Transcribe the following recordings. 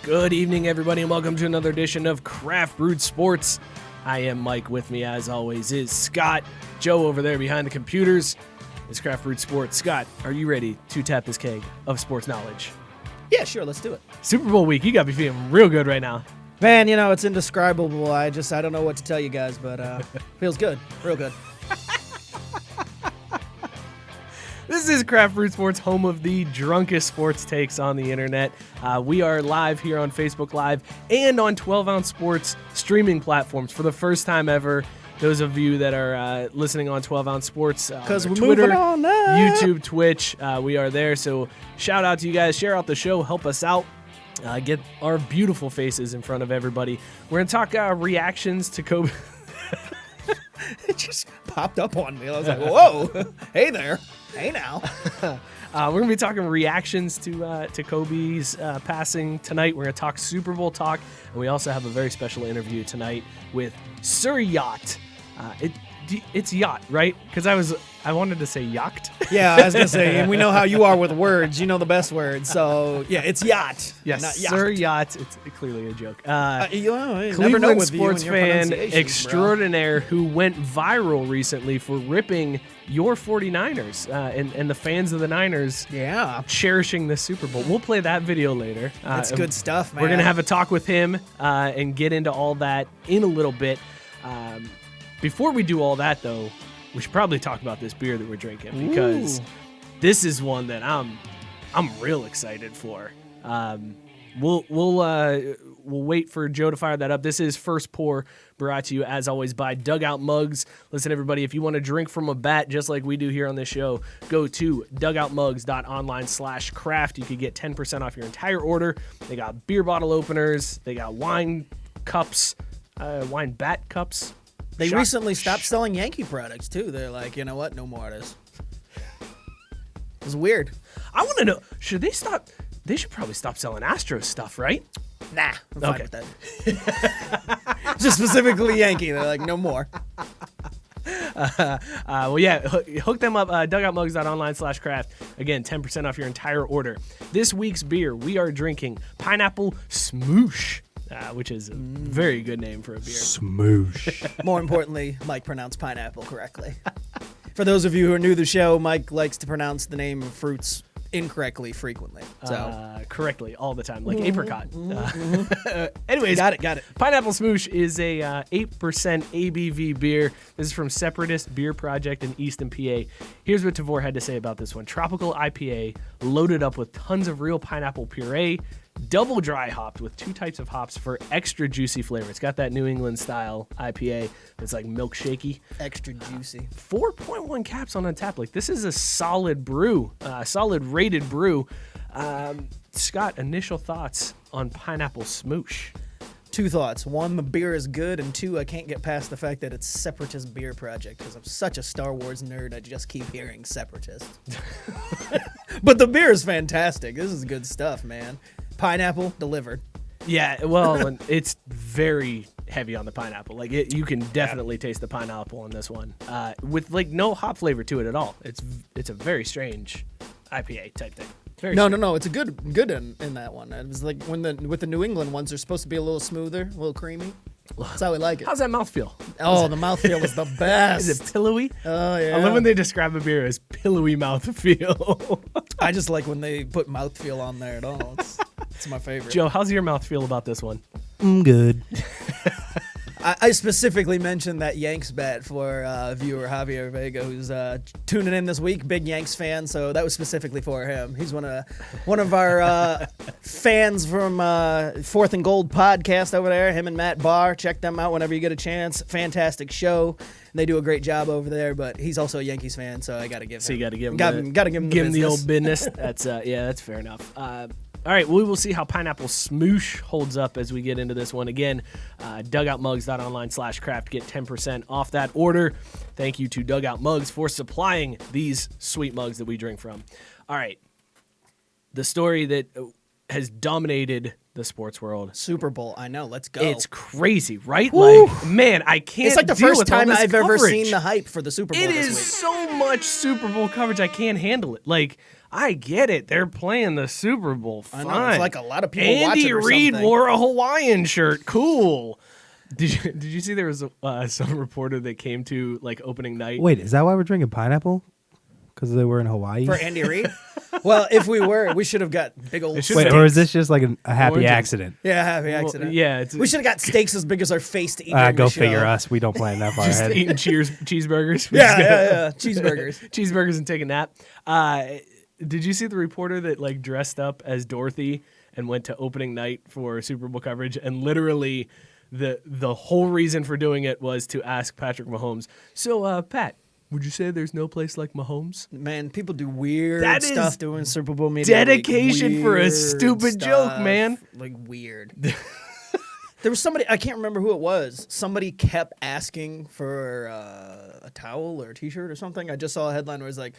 Good evening, everybody, and welcome to another edition of Craft Brewed Sports. I am Mike. With me, as always, is Scott. Joe over there behind the computers is Craft Brewed Sports. Scott, are you ready to tap this keg of sports knowledge? Yeah, sure, let's do it. Super Bowl week, you got me feeling real good right now. Man, you know, it's indescribable. I don't know what to tell you guys, but feels good, real good. This is Craft Brewed Sports, home of the drunkest sports takes on the internet. We are live here on Facebook Live and on 12 Ounce Sports streaming platforms for the first time ever. Those of you that are listening on 12 Ounce Sports, Because we're Twitter, moving on up. YouTube, Twitch, we are there. So shout out to you guys. Share out the show. Help us out. Get our beautiful faces in front of everybody. We're going to talk reactions to Kobe. It just popped up on me. I was like, whoa, hey there. Hey now. We're going to be talking reactions to Kobe's passing tonight. We're going to talk Super Bowl talk, and we also have a very special interview tonight with Sir Yacht. It's Yacht, right? Because I wanted to say yacht. Yeah, I was going to say, and we know how you are with words. You know the best words. So, yeah, it's yacht. Yes, not yacht. Sir Yacht. It's clearly a joke. You never know Cleveland with sports you and your fan pronunciations, extraordinaire who went viral recently for ripping your 49ers and the fans of the Niners cherishing this Super Bowl. We'll play that video later. That's good stuff, man. We're going to have a talk with him and get into all that in a little bit. Before we do all that, though, we should probably talk about this beer that we're drinking because this is one that I'm real excited for. We'll wait for Joe to fire that up. This is First Pour, brought to you, as always, by Dugout Mugs. Listen, everybody, if you want to drink from a bat just like we do here on this show, go to dugoutmugs.online/craft. You could get 10% off your entire order. They got beer bottle openers. They got wine cups, wine bat cups. They recently stopped selling Yankee products, too. They're like, you know what? No more of this. It's weird. I want to know, should they stop? They should probably stop selling Astros stuff, right? Nah, I'm fine with that. Just specifically Yankee. They're like, no more. Well, yeah, hook them up, dugoutmugs.online/craft. Again, 10% off your entire order. This week's beer, we are drinking Pineapple Smoosh. Which is a very good name for a beer. Smoosh. More importantly, Mike pronounced pineapple correctly. For those of you who are new to the show, Mike likes to pronounce the name of fruits incorrectly frequently. So correctly all the time, like apricot. Anyways, got it. Pineapple Smoosh is a 8% ABV beer. This is from Separatist Beer Project in Easton, PA. Here's what Tavor had to say about this one. Tropical IPA loaded up with tons of real pineapple puree, double dry hopped with 2 types of hops for extra juicy flavor. It's got that New England style IPA. It's like milkshakey. extra juicy. 4.1 caps on Untappd. Like, this is a solid brew, solid rated brew. Scott, initial thoughts on Pineapple Smoosh? 2 thoughts. 1, the beer is good, and 2, I can't get past the fact that it's Separatist Beer Project because I'm such a Star Wars nerd. I just keep hearing Separatist. But the beer is fantastic. This is good stuff, man. Pineapple delivered. Yeah, well, it's very heavy on the pineapple. Like, you can definitely taste the pineapple on this one, with like no hop flavor to it at all. It's a very strange IPA type thing. No. It's a good in that one. It was like with the New England ones, they're supposed to be a little smoother, a little creamy. That's how we like it. How's that mouthfeel? Oh, the mouthfeel is the best. Is it pillowy? Oh, yeah. I love when they describe a beer as pillowy mouthfeel. I just like when they put mouthfeel on there at all. It's my favorite. Joe, how's your mouthfeel about this one? I'm good. I specifically mentioned that Yanks bet for viewer Javier Vega, who's tuning in this week, big Yanks fan. So that was specifically for him. He's one of our fans from Fourth and Gold podcast over there. Him and Matt Barr. Check them out whenever you get a chance. Fantastic show. They do a great job over there. But he's also a Yankees fan, so I got to give him. So you got to give him. Got to give him the old business. That's that's fair enough. All right, we will see how Pineapple Smoosh holds up as we get into this one. Again, dugoutmugs.online/craft. Get 10% off that order. Thank you to Dugout Mugs for supplying these sweet mugs that we drink from. All right, the story that has dominated the sports world. Super Bowl, I know. Let's go. It's crazy, right? Woo. Like, man, I can't. It's like the deal first with all time this I've ever coverage. seen the hype for the Super Bowl It this is week. so much Super Bowl coverage. I can't handle it. Like, I get it. They're playing the Super Bowl. Fine. I know. It's like a lot of people Andy watch it or Reid something. wore a Hawaiian shirt. Cool. Did you see there was some reporter that came to like opening night? Wait, is that why we're drinking pineapple? Because they were in Hawaii? For Andy Reid? Well, if we were, we should have got big old It should- steaks. Wait, or is this just like a happy Oranges. accident? Yeah, happy accident. Yeah, We should have got steaks as big as our face to eat during Go the show. figure us. We don't plan that far just ahead. eating cheeseburgers. Yeah. Cheeseburgers. Cheeseburgers and take a nap. Did you see the reporter that like dressed up as Dorothy and went to opening night for Super Bowl coverage, and literally the whole reason for doing it was to ask Patrick Mahomes, so Pat, would you say there's no place like Mahomes? Man, people do weird That stuff is doing Super Bowl media. dedication for a Weird stupid joke, stuff. man. Like weird. There was somebody, I can't remember who it was. Somebody kept asking for a towel or a T-shirt or something. I just saw a headline where it was like,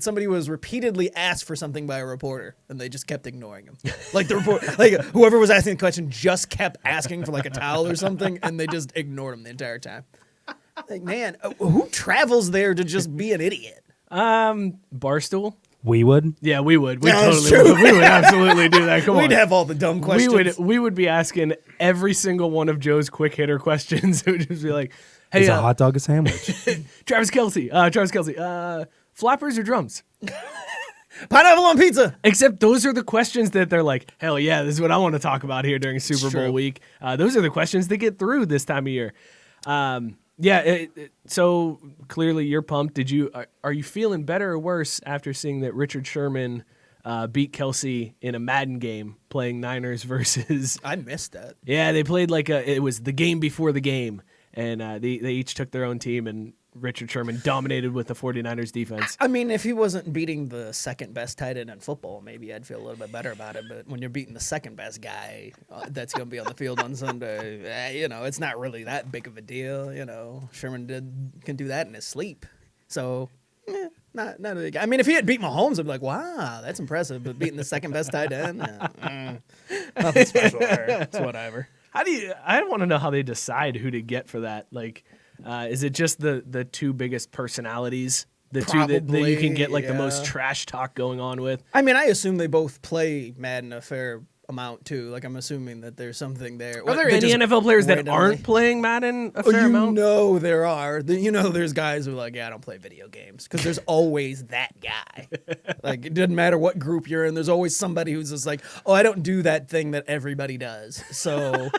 somebody was repeatedly asked for something by a reporter, and they just kept ignoring him. Like the report, like whoever was asking the question just kept asking for like a towel or something, and they just ignored him the entire time. Like, man, who travels there to just be an idiot? Barstool? We would? Yeah, we would. We Yeah, that's totally true. would. We would absolutely do that. Come on. We'd have all the dumb questions. We would be asking every single one of Joe's quick hitter questions. It would just be like, "Hey, Is a hot dog a sandwich? Travis Kelce, flappers or drums?" Pineapple on pizza. Except those are the questions that they're like, "Hell yeah, this is what I want to talk about here during Super Bowl true. week." Those are the questions that get through this time of year. So clearly you're pumped. Are you feeling better or worse after seeing that Richard Sherman beat Kelce in a Madden game playing Niners versus? I missed that. Yeah, they played it was the game before the game, and they each took their own team, and Richard Sherman dominated with the 49ers defense. I mean, if he wasn't beating the second best tight end in football, maybe I'd feel a little bit better about it. But when you're beating the second best guy that's going to be on the field on Sunday, it's not really that big of a deal. Sherman can do that in his sleep. So, not a big. I mean, if he had beat Mahomes, I'd be like, wow, that's impressive. But beating the second best tight end, nothing special there. It's whatever. I want to know how they decide who to get for that. Like, is it just the two biggest personalities? The two that you can get like the most trash talk going on with? I mean, I assume they both play Madden a fair amount too. Like, I'm assuming that there's something there. Are there any NFL players that aren't playing Madden a fair amount? There are. There's guys who are like, yeah, I don't play video games. Because there's always that guy. Like, it doesn't matter what group you're in. There's always somebody who's just like, oh, I don't do that thing that everybody does. So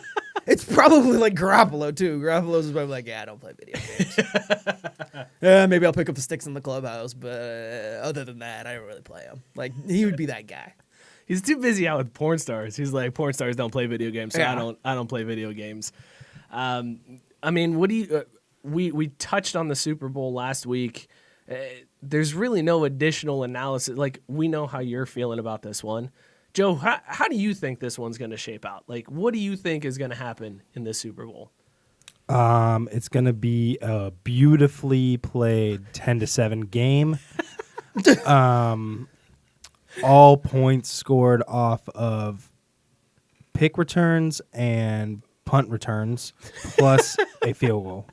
it's probably like Garoppolo too. Garoppolo's probably like, yeah, I don't play video games. Yeah, maybe I'll pick up the sticks in the clubhouse. But other than that, I don't really play them. Like, he would be that guy. He's too busy out with porn stars. He's like, porn stars don't play video games, so Yeah. I don't play video games. I mean, what do you? We touched on the Super Bowl last week. There's really no additional analysis. Like, we know how you're feeling about this one, Joe. How do you think this one's going to shape out? Like, what do you think is going to happen in this Super Bowl? It's going to be a beautifully played 10-7 game. All points scored off of pick returns and punt returns, plus a field goal.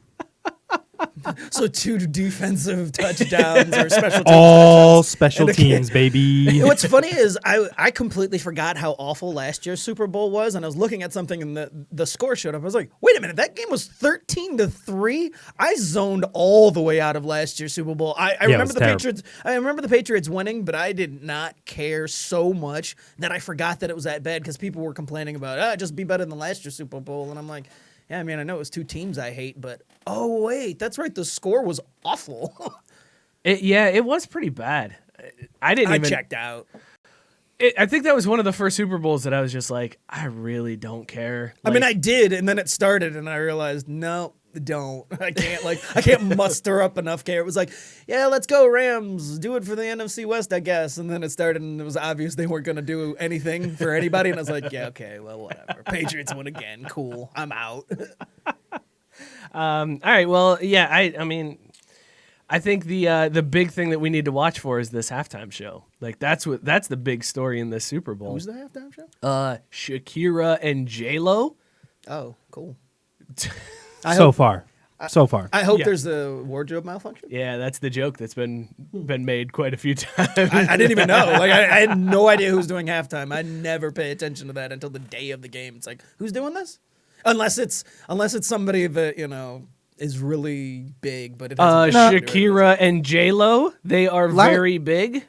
So 2 defensive touchdowns or special teams All touchdowns. special And a teams, baby. What's funny is I completely forgot how awful last year's Super Bowl was, and I was looking at something and the score showed up. I was like, wait a minute, that game was 13-3. I zoned all the way out of last year's Super Bowl. I remember the terrible. Patriots. I remember the Patriots winning, but I did not care so much that I forgot that it was that bad because people were complaining about just be better than last year's Super Bowl, and I'm like, yeah, I mean, I know it was 2 teams I hate, but oh wait, that's right, the score was awful. It was pretty bad. I checked out. I think that was one of the first Super Bowls that I was just like, I really don't care. I mean, I did, and then it started, and I realized, no, don't. I can't muster up enough care. It was like, yeah, let's go Rams, do it for the NFC West, I guess. And then it started, and it was obvious they weren't going to do anything for anybody. And I was like, yeah, okay, well, whatever. Patriots win again. Cool. I'm out. all right. Well, yeah. I mean, I think the big thing that we need to watch for is this halftime show. Like that's the big story in this Super Bowl. Who's the halftime show? Shakira and J-Lo. Oh, cool. So far. I hope Yeah. there's a wardrobe malfunction. Yeah, that's the joke that's been made quite a few times. I didn't even know. Like I had no idea who's doing halftime. I never pay attention to that until the day of the game. It's like, who's doing this? Unless it's somebody that is really big, but it has Shakira and J-Lo, they are very big.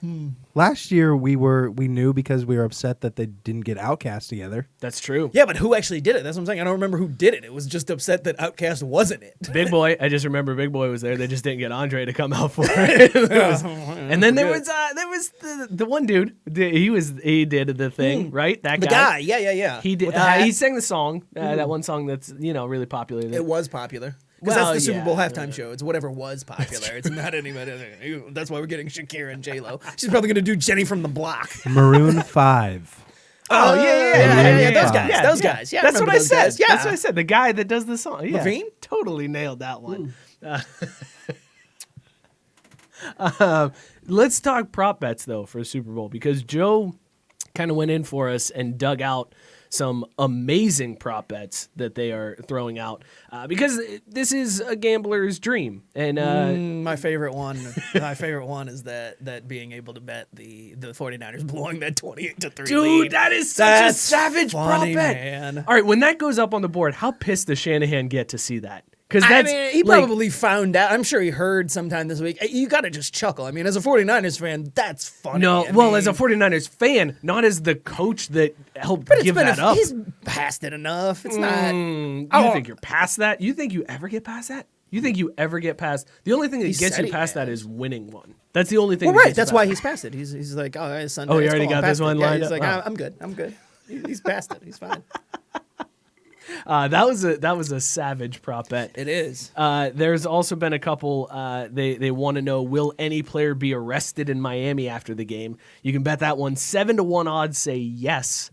Last year we knew because we were upset that they didn't get Outkast together. That's true. Yeah, but who actually did it? That's what I'm saying. I don't remember who did it. It was just upset that Outkast wasn't it. Big Boy, I just remember Big Boy was there. They just didn't get Andre to come out for it. And then there was the one dude. He did the thing, right? That The guy, yeah. He did. With the hat? He sang the song. That one song that's really popular. It was popular. Because Well, that's the Super Bowl yeah. halftime show. It's whatever was popular. It's not anybody. That's why we're getting Shakira and J-Lo. She's probably going to do Jenny from the Block. Maroon 5. Oh, yeah. Those guys. Yeah, Those yeah. guys. Yeah, That's I what remember I those said. guys. Yeah. That's what I said. The guy that does the song. Yeah, Levine? Totally nailed that one. Let's talk prop bets, though, for Super Bowl, because Joe kind of went in for us and dug out some amazing prop bets that they are throwing out because this is a gambler's dream. And My favorite one is that being able to bet the 49ers blowing that 28-3 dude, lead. that is such That's a savage prop funny, bet. man. All right, when that goes up on the board, how pissed does Shanahan get to see that? Because I that's mean, he like, probably found out. I'm sure he heard sometime this week. You got to just chuckle. I mean, as a 49ers fan, that's funny. no. I Well, mean, as a 49ers fan, not as the coach that helped but it's give been that up. he's past it enough. It's not. You Oh. think you're past that? You think you ever get past that? You think you ever get past? The only thing that gets said you he past that has. is winning one. That's the only thing. Well, that right. gets you That's why past he's past it. He's like, oh, it's Sunday. Oh, he it's already cool, I'm got this past one it. Yeah, lined he's up? like, Oh. I'm good. He's past it. He's fine. That was a savage prop bet. It is. There's also been a couple. They want to know, will any player be arrested in Miami after the game? You can bet that one. 7-1 odds say yes,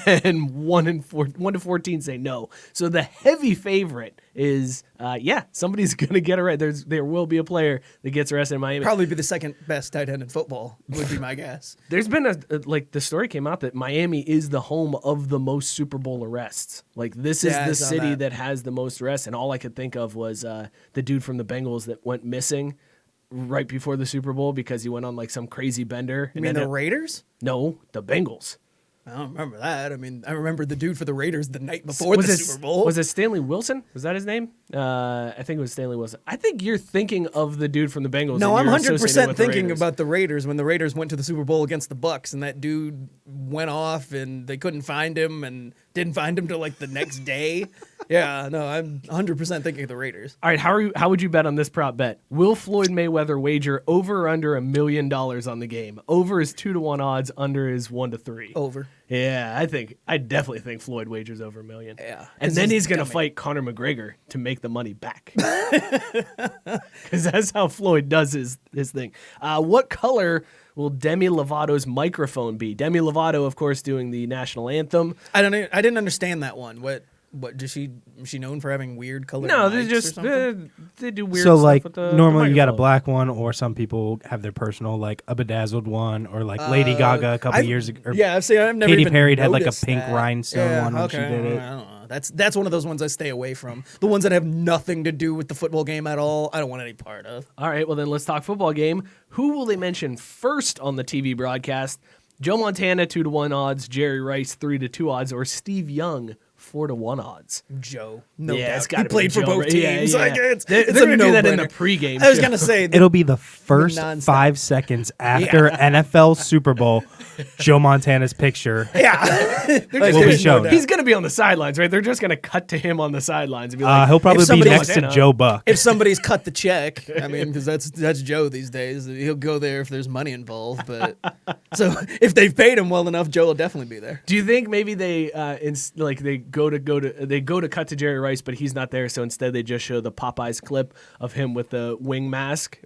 and 1 to 14 say no. So the heavy favorite is somebody's gonna get arrested. There will be a player that gets arrested in Miami. Probably be the second best tight end in football, would be my guess. There's been the story came out that Miami is the home of the most Super Bowl arrests. Like this is Yeah, I the saw city that. that has the most arrests, and all I could think of was the dude from the Bengals that went missing right before the Super Bowl because he went on like some crazy bender. You mean the Raiders? No, the Bengals. I don't remember that. I mean, I remember the dude for the Raiders the night before the Super Bowl. Was it Stanley Wilson? Was that his name? I think it was Stanley Wilson. I think you're thinking of the dude from the Bengals. No, and I'm you're associating 100% with the thinking Raiders. about the Raiders when the Raiders went to the Super Bowl against the Bucks, and that dude went off, and they couldn't find him, and didn't find him till like the next day. Yeah, no, I'm 100% thinking of the Raiders. All right, how would you bet on this prop bet? Will Floyd Mayweather wager over or under $1 million on the game? Over is 2-1 odds, under is 1 to 3. Over. Yeah, I definitely think Floyd wagers over $1 million. Yeah, and 'cause then he's he's gonna dummy. fight Conor McGregor to make the money back. Because that's how Floyd does his thing. What color will Demi Lovato's microphone be? Demi Lovato, of course, doing the national anthem. I didn't understand that one. What does is she known for having weird colored No, mics they or just something? they do weird So stuff like with the normally you got a microphone. black one, or some people have their personal, like a bedazzled one, or like Lady Gaga a couple years ago. or Yeah, see, I've never Katy even Perry had like a noticed pink that. rhinestone one when she did it. I don't know. That's one of those ones I stay away from. The ones that have nothing to do with the football game at all. I don't want any part of. All right, well then let's talk football game. Who will they mention first on the TV broadcast? Joe Montana 2-1 odds, Jerry Rice 3-2 odds, or Steve Young 4-1 odds. Joe, no Yeah, doubt. it's gotta He played be for Joe, both right? teams. Yeah, Like, yeah. it's They're a gonna do that in no-brainer. the pregame I was show. gonna say It'll be the first nonstop. 5 seconds after NFL Super Bowl, Joe Montana's picture. yeah. will be shown. He's going to be on the sidelines, right? They're just going to cut to him on the sidelines and be like, He'll probably be somebody- next to Montana. Joe Buck. If somebody's cut the check, I mean, because that's Joe these days. He'll go there if there's money involved. But so if they've paid him well enough, Joe will definitely be there. do you think maybe they they go to cut to Jerry Rice, but he's not there, so instead they just show the Popeyes clip of him with the wing mask?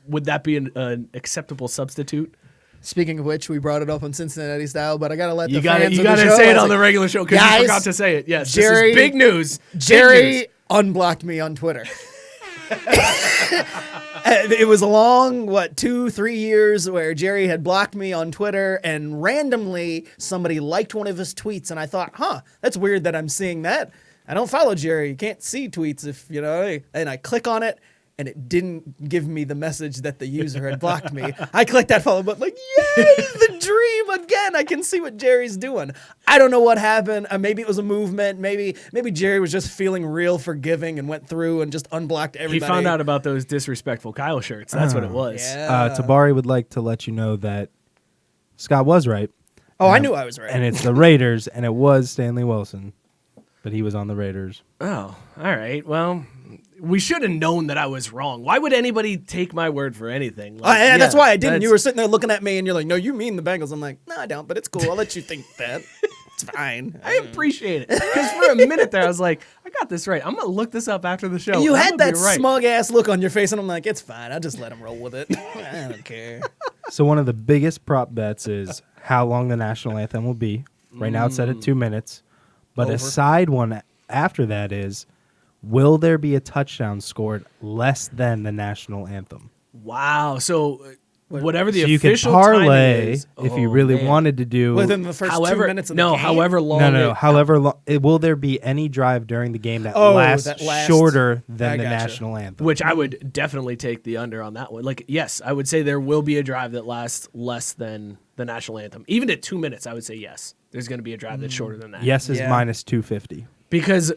Would that be an acceptable substitute? Speaking of which, we brought it up on Cincinnati Style, but I gotta let You the got fans to of the show, say it I was on the like, regular show because you guys, forgot to say it. Yes, Jerry- this is big news. Big news. Jerry unblocked me on Twitter. It was a long, 2-3 years where Jerry had blocked me on Twitter, and randomly somebody liked one of his tweets, and I thought, that's weird that I'm seeing that. I don't follow Jerry. You can't see tweets if, and I click on it, and it didn't give me the message that the user had blocked me. I clicked that follow button, like, yay, the dream again. I can see what Jerry's doing. I don't know what happened. Maybe it was a movement. Maybe Jerry was just feeling real forgiving and went through and just unblocked everybody. He found out about those disrespectful Kyle shirts. That's what it was. Yeah. Tabari would like to let you know that Scott was right. I knew I was right. And it's the Raiders, and it was Stanley Wilson, but he was on the Raiders. Oh, all right. Well, we should have known that I was wrong. Why would anybody take my word for anything? That's why I didn't. You were sitting there looking at me, and you're like, no, you mean the Bengals. I'm like, no, I don't, but it's cool. I'll let you think that. It's fine. I appreciate it. Because for a minute there, I was like, I got this right. I'm going to look this up after the show. You had that smug-ass look on your face, and I'm like, it's fine. I'll just let him roll with it. I don't care. So one of the biggest prop bets is how long the national anthem will be. Right now it's set at 2 minutes. But a side one after that is, will there be a touchdown scored less than the national anthem? Wow. So whatever the so official you could parlay time is, if you really wanted to do within the first 2 minutes of the game. However long. No. However long. Will there be any drive during the game that lasts shorter than the national anthem? Which I would definitely take the under on that one. Like, yes, I would say there will be a drive that lasts less than the national anthem. Even at 2 minutes, I would say yes. There's going to be a drive that's shorter than that. Yes is minus 250. Because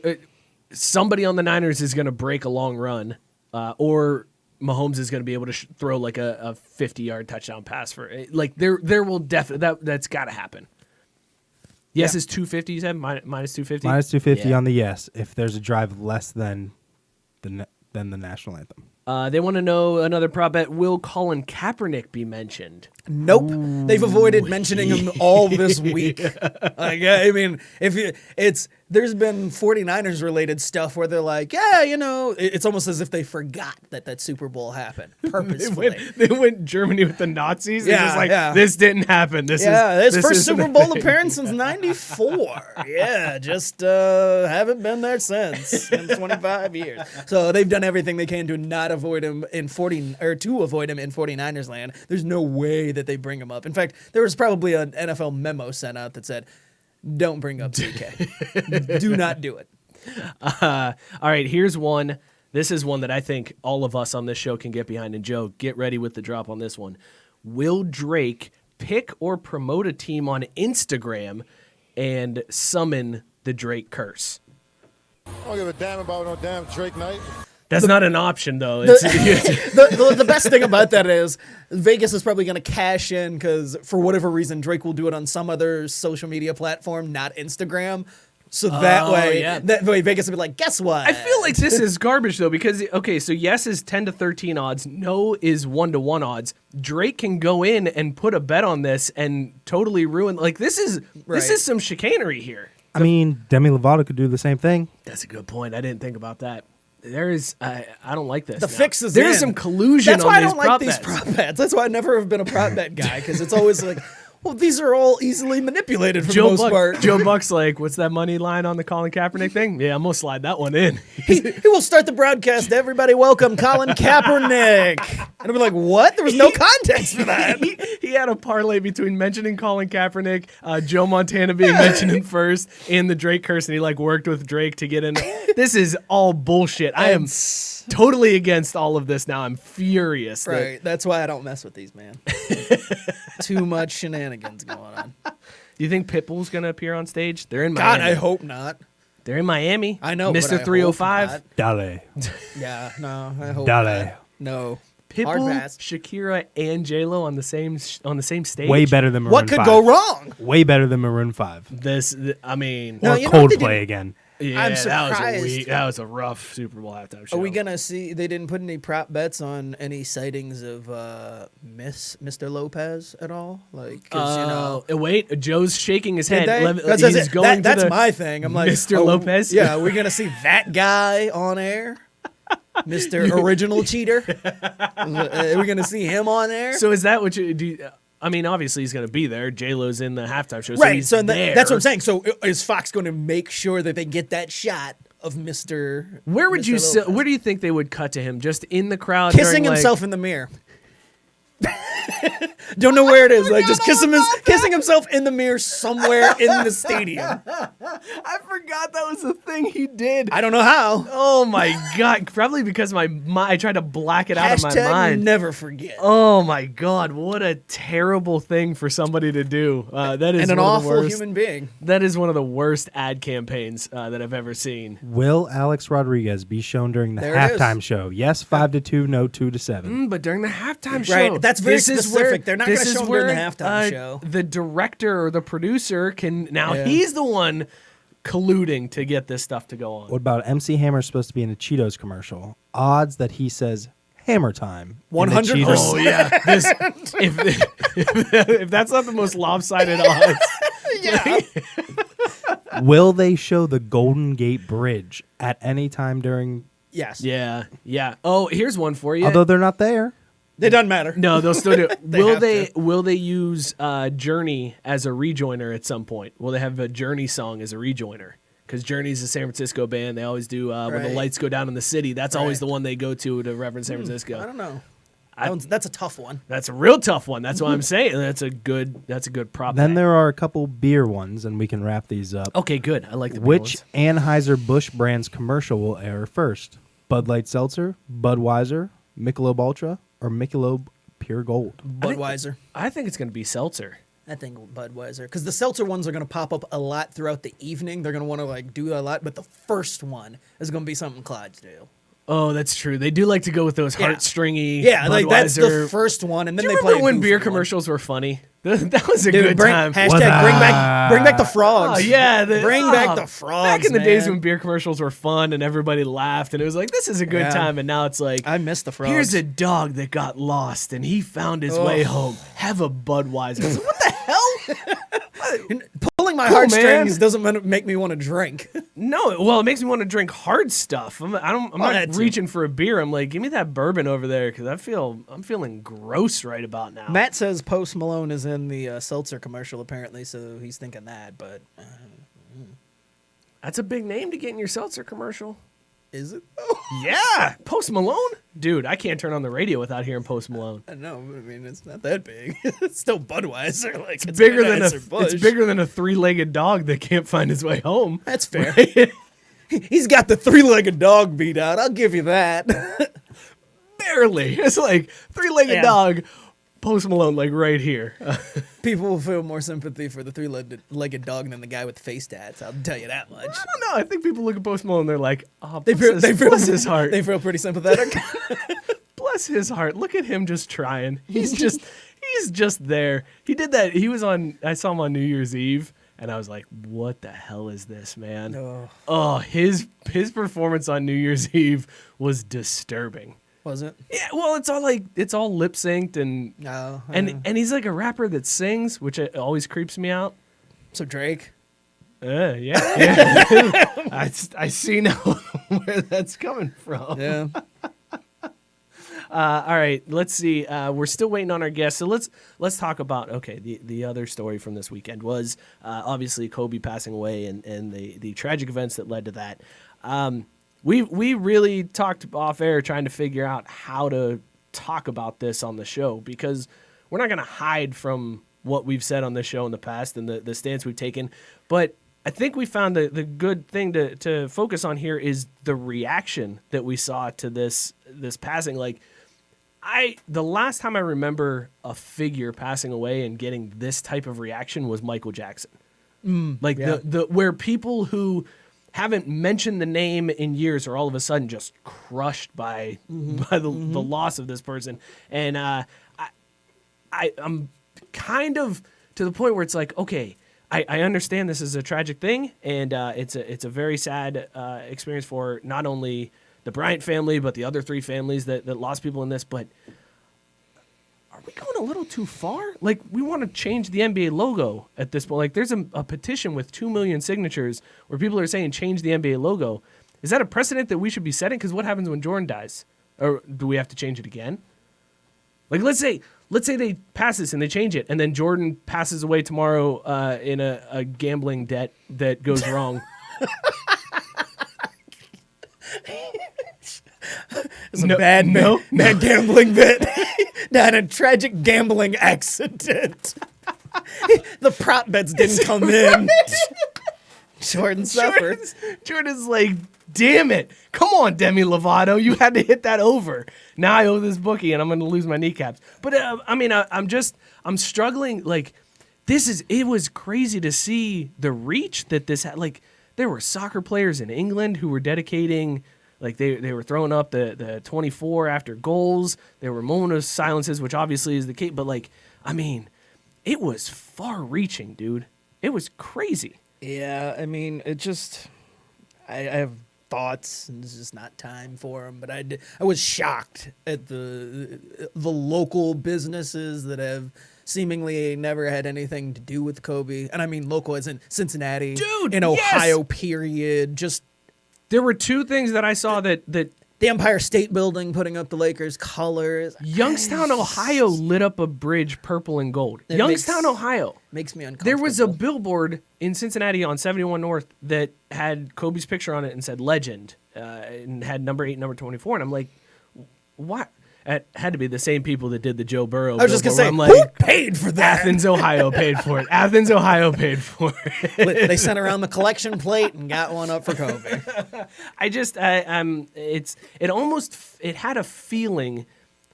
somebody on the Niners is going to break a long run, or Mahomes is going to be able to throw like a 50-yard touchdown pass for it. Like there will definitely that's got to happen. Yes is 250. You said minus 250. Minus 250 on the yes. If there's a drive less than the national anthem. They want to know another prop bet. Will Colin Kaepernick be mentioned? Nope. They've avoided mentioning him all this week. I mean, there's been 49ers related stuff where they're like, it's almost as if they forgot that Super Bowl happened purposefully. They went Germany with the Nazis. Yeah, just like, this didn't happen. This first Super Bowl appearance since '94. Yeah, just haven't been there since in 25 years. So they've done everything they can to not avoid him in 49ers land. There's no way that they bring him up. In fact, there was probably an NFL memo sent out that said, don't bring up DK. Do not do it. All right, here's one. This is one that I think all of us on this show can get behind. And Joe, get ready with the drop on this one. Will Drake pick or promote a team on Instagram and summon the Drake curse? I don't give a damn about no damn Drake night. That's not an option, though. The best thing about that is Vegas is probably going to cash in because for whatever reason, Drake will do it on some other social media platform, not Instagram. So that way Vegas will be like, guess what? I feel like this is garbage, though, because, so yes is 10 to 13 odds. No is 1 to 1 odds. Drake can go in and put a bet on this and totally ruin. Like, this is some chicanery here. I mean, Demi Lovato could do the same thing. That's a good point. I didn't think about that. There is, I don't like this. The fix is There's some collusion. That's why on I don't like these prop bets. That's why I never have been a prop bet guy because it's always like, well, these are all easily manipulated for the most part. Joe Buck's like, what's that money line on the Colin Kaepernick thing? Yeah, I'm gonna slide that one in. He will start the broadcast. Everybody, welcome Colin Kaepernick. And I'll be like, what? There was no context for that. He had a parlay between mentioning Colin Kaepernick, Joe Montana being mentioned in first, and the Drake curse, and he worked with Drake to get in. This is all bullshit. I am totally against all of this now. I'm furious. Right. That's why I don't mess with these, man. Too much shenanigans going on. Do you think Pitbull's going to appear on stage? They're in God, Miami. I hope not. They're in Miami. I know, Mr. 305. Dale. Yeah, no, I hope Dale. not. No. Pitbull, Shakira, and J-Lo on the same stage. Way better than Maroon 5. What could go wrong? Way better than Maroon 5. I mean... Or Coldplay again. Yeah, I'm surprised. That was a rough Super Bowl halftime show. Are we gonna see? They didn't put any prop bets on any sightings of Mr. Lopez at all. Wait, Joe's shaking his head. That's my thing. I'm like, Mr. Lopez. Yeah, are we gonna see that guy on air? Mr. Original Cheater. Are we gonna see him on there? So is that what you do? I mean, obviously he's going to be there. J-Lo's in the halftime show, right? So he's there. That's what I'm saying. So is Fox going to make sure that they get that shot of Mr. Where would Mr. you Lopez. where do you think they would cut to him? Just in the crowd, Kissing during, like- himself in the mirror. Don't know where it is. Like just kissing himself in the mirror somewhere in the stadium. I forgot that was a thing he did. I don't know how. Oh my god! Probably because I tried to black it out of my Hashtag mind. never forget. Oh my god! What a terrible thing for somebody to do. That is And an one of the awful worst. human being. That is one of the worst ad campaigns that I've ever seen. Will Alex Rodriguez be shown during the There it is. halftime show? Yes, 5-2. No, 2-7. But during the halftime show, Right, that's very this is specific. where- They're not this gonna is show him during the where, halftime show. The director or the producer can now. Yeah. He's the one colluding to get this stuff to go on. What about MC Hammer's supposed to be in a Cheetos commercial? Odds that he says Hammer time. in the 100%. Cheetos. Oh yeah, if that's not the most lopsided odds. Will they show the Golden Gate Bridge at any time during? Yes. Yeah. Oh, here's one for you. Although they're not there. It doesn't matter. No, they'll still do it. They Will they use Journey as a rejoiner at some point? Will they have a Journey song as a rejoiner? Because Journey's a San Francisco band. They always do when the Right. lights go down in the city. That's always Right. the one they go to reference San Francisco. I don't know. That's a tough one. That's a real tough one. That's what I'm saying. That's a good prop. Then bet. there are a couple beer ones, and we can wrap these up. Okay, good. I like the big Which ones. Anheuser-Busch brand's commercial will air first? Bud Light Seltzer, Budweiser, Michelob Ultra, or Michelob Pure Gold? Budweiser. I think it's going to be seltzer. I think Budweiser, because the seltzer ones are going to pop up a lot throughout the evening. They're going to want to like do a lot, but the first one is going to be something Clydesdale. Oh, that's true. They do like to go with those Yeah. heartstringy. Yeah, like that's the Budweiser. first one, and then Do you they play remember a when beer goofy one. commercials were funny? That was a Dude, good bring, time. Hashtag bring back the frogs. Oh yeah, bring back the frogs. Back in the days man. when beer commercials were fun and everybody laughed and it was like this is a good Yeah. time, and now it's like I miss the frogs. here's a dog that got lost and he found his way home. Have a Budweiser. So what the hell? Pulling my Cool, heartstrings man. doesn't make me want to drink. No, well, it makes me want to drink hard stuff. I'm not that too. reaching for a beer. I'm like, give me that bourbon over there because I'm feeling gross right about now. Matt says Post Malone is in the seltzer commercial apparently, so he's thinking that. But That's a big name to get in your seltzer commercial. is it? Yeah, Post Malone, dude. I can't turn on the radio without hearing Post Malone. I don't know. I mean, it's not that big. It's still Budweiser. Like it's Bigger than Anheuser-Busch. it's bigger than a three-legged dog that can't find his way home. That's fair. He's got the three-legged dog beat out. I'll give you that. Barely. It's like three-legged Yeah. dog. Post Malone, like right here. People will feel more sympathy for the three-legged dog than the guy with face tats. I'll tell you that much. I don't know. I think people look at Post Malone, they're like, oh, They feel, bless his heart. They feel pretty sympathetic. Bless his heart. Look at him just trying. He's just there. He did that. I saw him on New Year's Eve and I was like, what the hell is this, man? Oh, his performance on New Year's Eve was disturbing. Was it? Yeah, well, it's all lip synced and No. and he's like a rapper that sings, which always creeps me out. So Drake. Yeah. I see now where that's coming from. Yeah. All right, let's see. We're still waiting on our guest, so let's talk about the other story from this weekend was obviously Kobe passing away and the tragic events that led to that. We really talked off air trying to figure out how to talk about this on the show because we're not going to hide from what we've said on this show in the past and the stance we've taken, but I think we found the good thing to focus on here is the reaction that we saw to this passing. Like the last time I remember a figure passing away and getting this type of reaction was Michael Jackson. The where people who haven't mentioned the name in years are all of a sudden just crushed by the loss of this person. And I'm kind of to the point where it's like, okay, I understand this is a tragic thing, and it's a very sad experience for not only the Bryant family, but the other three families that lost people in this. But are we going a little too far? Like, we want to change the NBA logo at this point. Like, there's a petition with 2 million signatures where people are saying change the NBA logo. Is that a precedent that we should be setting? Because what happens when Jordan dies? Or do we have to change it again? Like, let's say they pass this and they change it, and then Jordan passes away tomorrow in a gambling debt that goes wrong. It's a bad gambling bit. Not a tragic gambling accident. The prop bets didn't come in. Jordan suffers. Jordan's like, damn it. Come on, Demi Lovato. You had to hit that over. Now I owe this bookie and I'm going to lose my kneecaps. But I'm struggling. Like, it was crazy to see the reach that this had. Like, there were soccer players in England who were dedicating, like they were throwing up the 24 after goals. There were moment of silences, which obviously is the case. But like, I mean, it was far reaching, dude. It was crazy. Yeah, I mean, I have thoughts, and this is just not time for them. But I was shocked at the local businesses that have seemingly never had anything to do with Kobe, and I mean local as in Cincinnati, dude, in Ohio. Period. Just there were two things that I saw that the Empire State Building putting up the Lakers colors. Youngstown, Ohio lit up a bridge purple and gold. Youngstown, Ohio. Makes me uncomfortable. There was a billboard in Cincinnati on 71 North that had Kobe's picture on it and said legend, and had number 8, number 24. And I'm like, what? It had to be the same people that did the Joe Burrow. I was just going to say, I'm like, who paid for that? Athens, Ohio paid for it. Athens, Ohio paid for it. They sent around the collection plate and got one up for Kobe. It had a feeling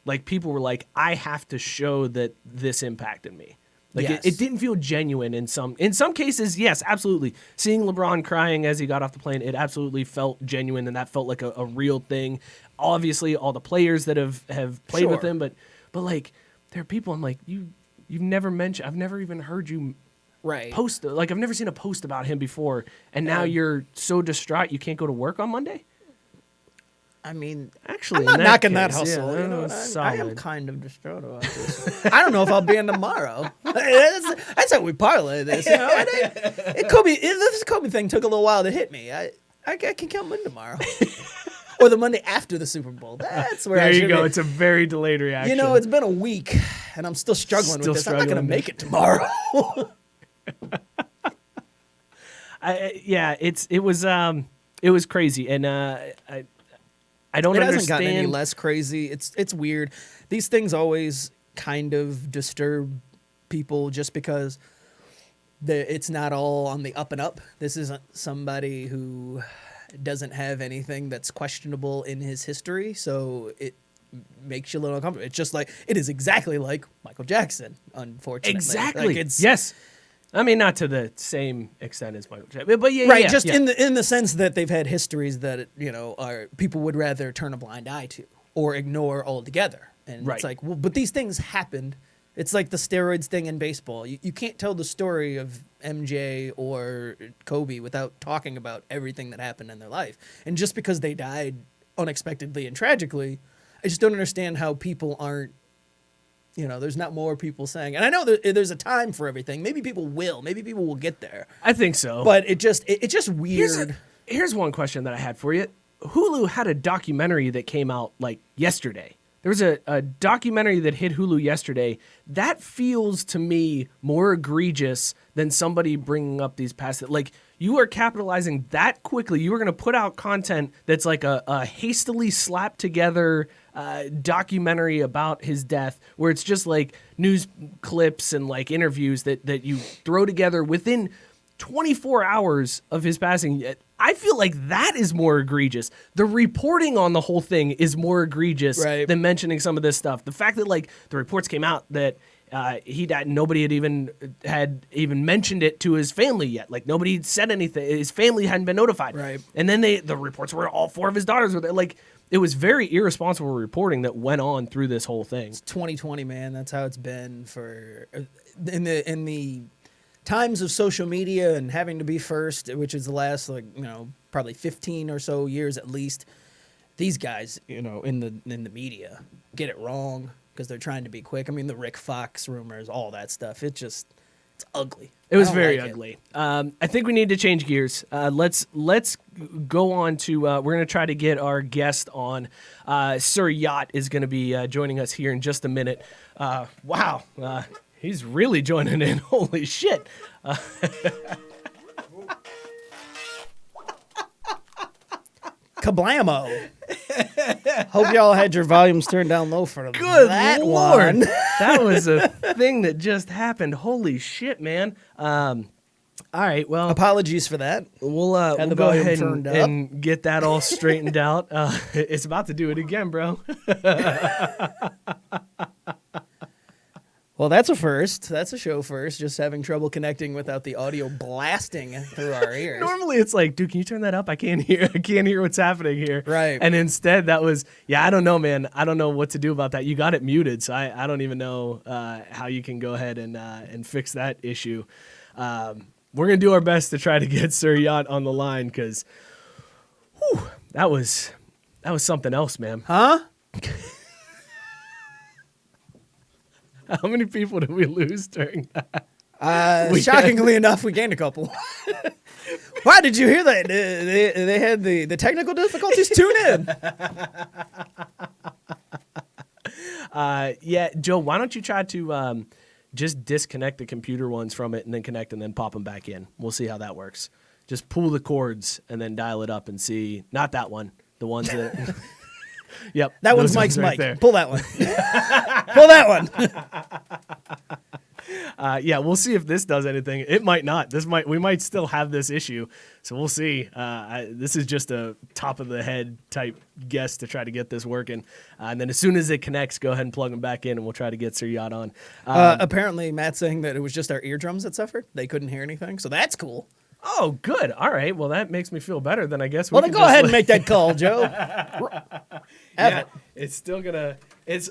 like people were like, I have to show that this impacted me. Like Yes. it didn't feel genuine in some cases. Yes, absolutely. Seeing LeBron crying as he got off the plane, it absolutely felt genuine, and that felt like a real thing. Obviously, all the players that have played with Sure. him, but like there are people I'm like, you've never mentioned. I've never even heard you Right. post. Like I've never seen a post about him before, and now you're so distraught you can't go to work on Monday. I mean, Actually, I'm not in that knocking that case, hustle. yeah, You know, that was I am solid. kind of distraught about this. I don't know if I'll be in tomorrow. That's how we parlay this. You know, this Kobe thing took a little while to hit me. I can come in tomorrow, or the Monday after the Super Bowl. That's where There I you should go. be. It's a very delayed reaction. You know, it's been a week, and I'm still struggling Still with this. I'm not going to struggling. make it tomorrow. It was crazy, and I don't It understand. hasn't gotten any less crazy. It's weird. These things always kind of disturb people just because it's not all on the up and up. This isn't somebody who doesn't have anything that's questionable in his history, so it makes you a little uncomfortable. It's just like it is exactly like Michael Jackson, unfortunately. Exactly. Like it's, yes. I mean, not to the same extent as Michael Jackson, but yeah, right. yeah, just yeah. in the sense that they've had histories that are people would rather turn a blind eye to or ignore altogether. And Right. it's like, well, but these things happened. It's like the steroids thing in baseball. You can't tell the story of MJ or Kobe without talking about everything that happened in their life. And just because they died unexpectedly and tragically, I just don't understand how people aren't. There's not more people saying, and I know there's a time for everything. Maybe people will get there. I think so. But it's just weird. Here's one question that I had for you. Hulu had a documentary that came out like yesterday. There was a documentary that hit Hulu yesterday. That feels to me more egregious than somebody bringing up these past. Like, you are capitalizing that quickly. You are going to put out content that's like a hastily slapped together documentary about his death, where it's just like news clips and like interviews that you throw together within 24 hours of his passing. I feel like that is more egregious. The reporting on the whole thing is more egregious than mentioning some of this stuff. The fact that like the reports came out that he died, nobody had even mentioned it to his family yet. Like nobody said anything. His family hadn't been notified. Right. And then the reports were all 4 of his daughters were there. Like it was very irresponsible reporting that went on through this whole thing. It's 2020, man. That's how it's been for in the times of social media and having to be first, which is the last probably 15 or so years at least. These guys, in the media get it wrong because they're trying to be quick. I mean, the Rick Fox rumors, all that stuff. It's ugly. It was I don't very like it. ugly. I think we need to change gears. Let's go on to. We're going to try to get our guest on. Sir Yacht is going to be joining us here in just a minute. Wow, he's really joining in. Holy shit! Kablamo. Hope y'all had your volumes turned down low for Good that Lord. one. That was a thing that just happened. Holy shit, man. All right, well, Apologies for that. we'll the go volume ahead turned up. and get that all straightened out. It's about to do it again, bro. Well, that's a first. That's a show first. Just having trouble connecting without the audio blasting through our ears. Normally it's like, dude, can you turn that up? I can't hear what's happening here. Right. And instead that was, I don't know, man. I don't know what to do about that. You got it muted, so I don't even know how you can go ahead and fix that issue. We're going to do our best to try to get Sir Yacht on the line because that was something else, man. Huh? How many people did we lose during that? Shockingly enough, we gained a couple. Why did you hear that? They had the technical difficulties. Tune in. Yeah, Joe, why don't you try to just disconnect the computer ones from it and then connect and then pop them back in. We'll see how that works. Just pull the cords and then dial it up and see. Not that one. The ones that... Yep. That one's those Mike's ones mic. there. Pull that one. Pull that one. Yeah, we'll see if this does anything. It might not. We might still have this issue. So we'll see. This is just a top of the head type guess to try to get this working. And then as soon as it connects, go ahead and plug them back in and we'll try to get Sir Yacht on. Apparently, Matt's saying that it was just our eardrums that suffered. They couldn't hear anything. So that's cool. Oh, good. All right. Well, that makes me feel better. Then I guess Well, then go ahead and make that call, Joe. Yeah, it's still gonna.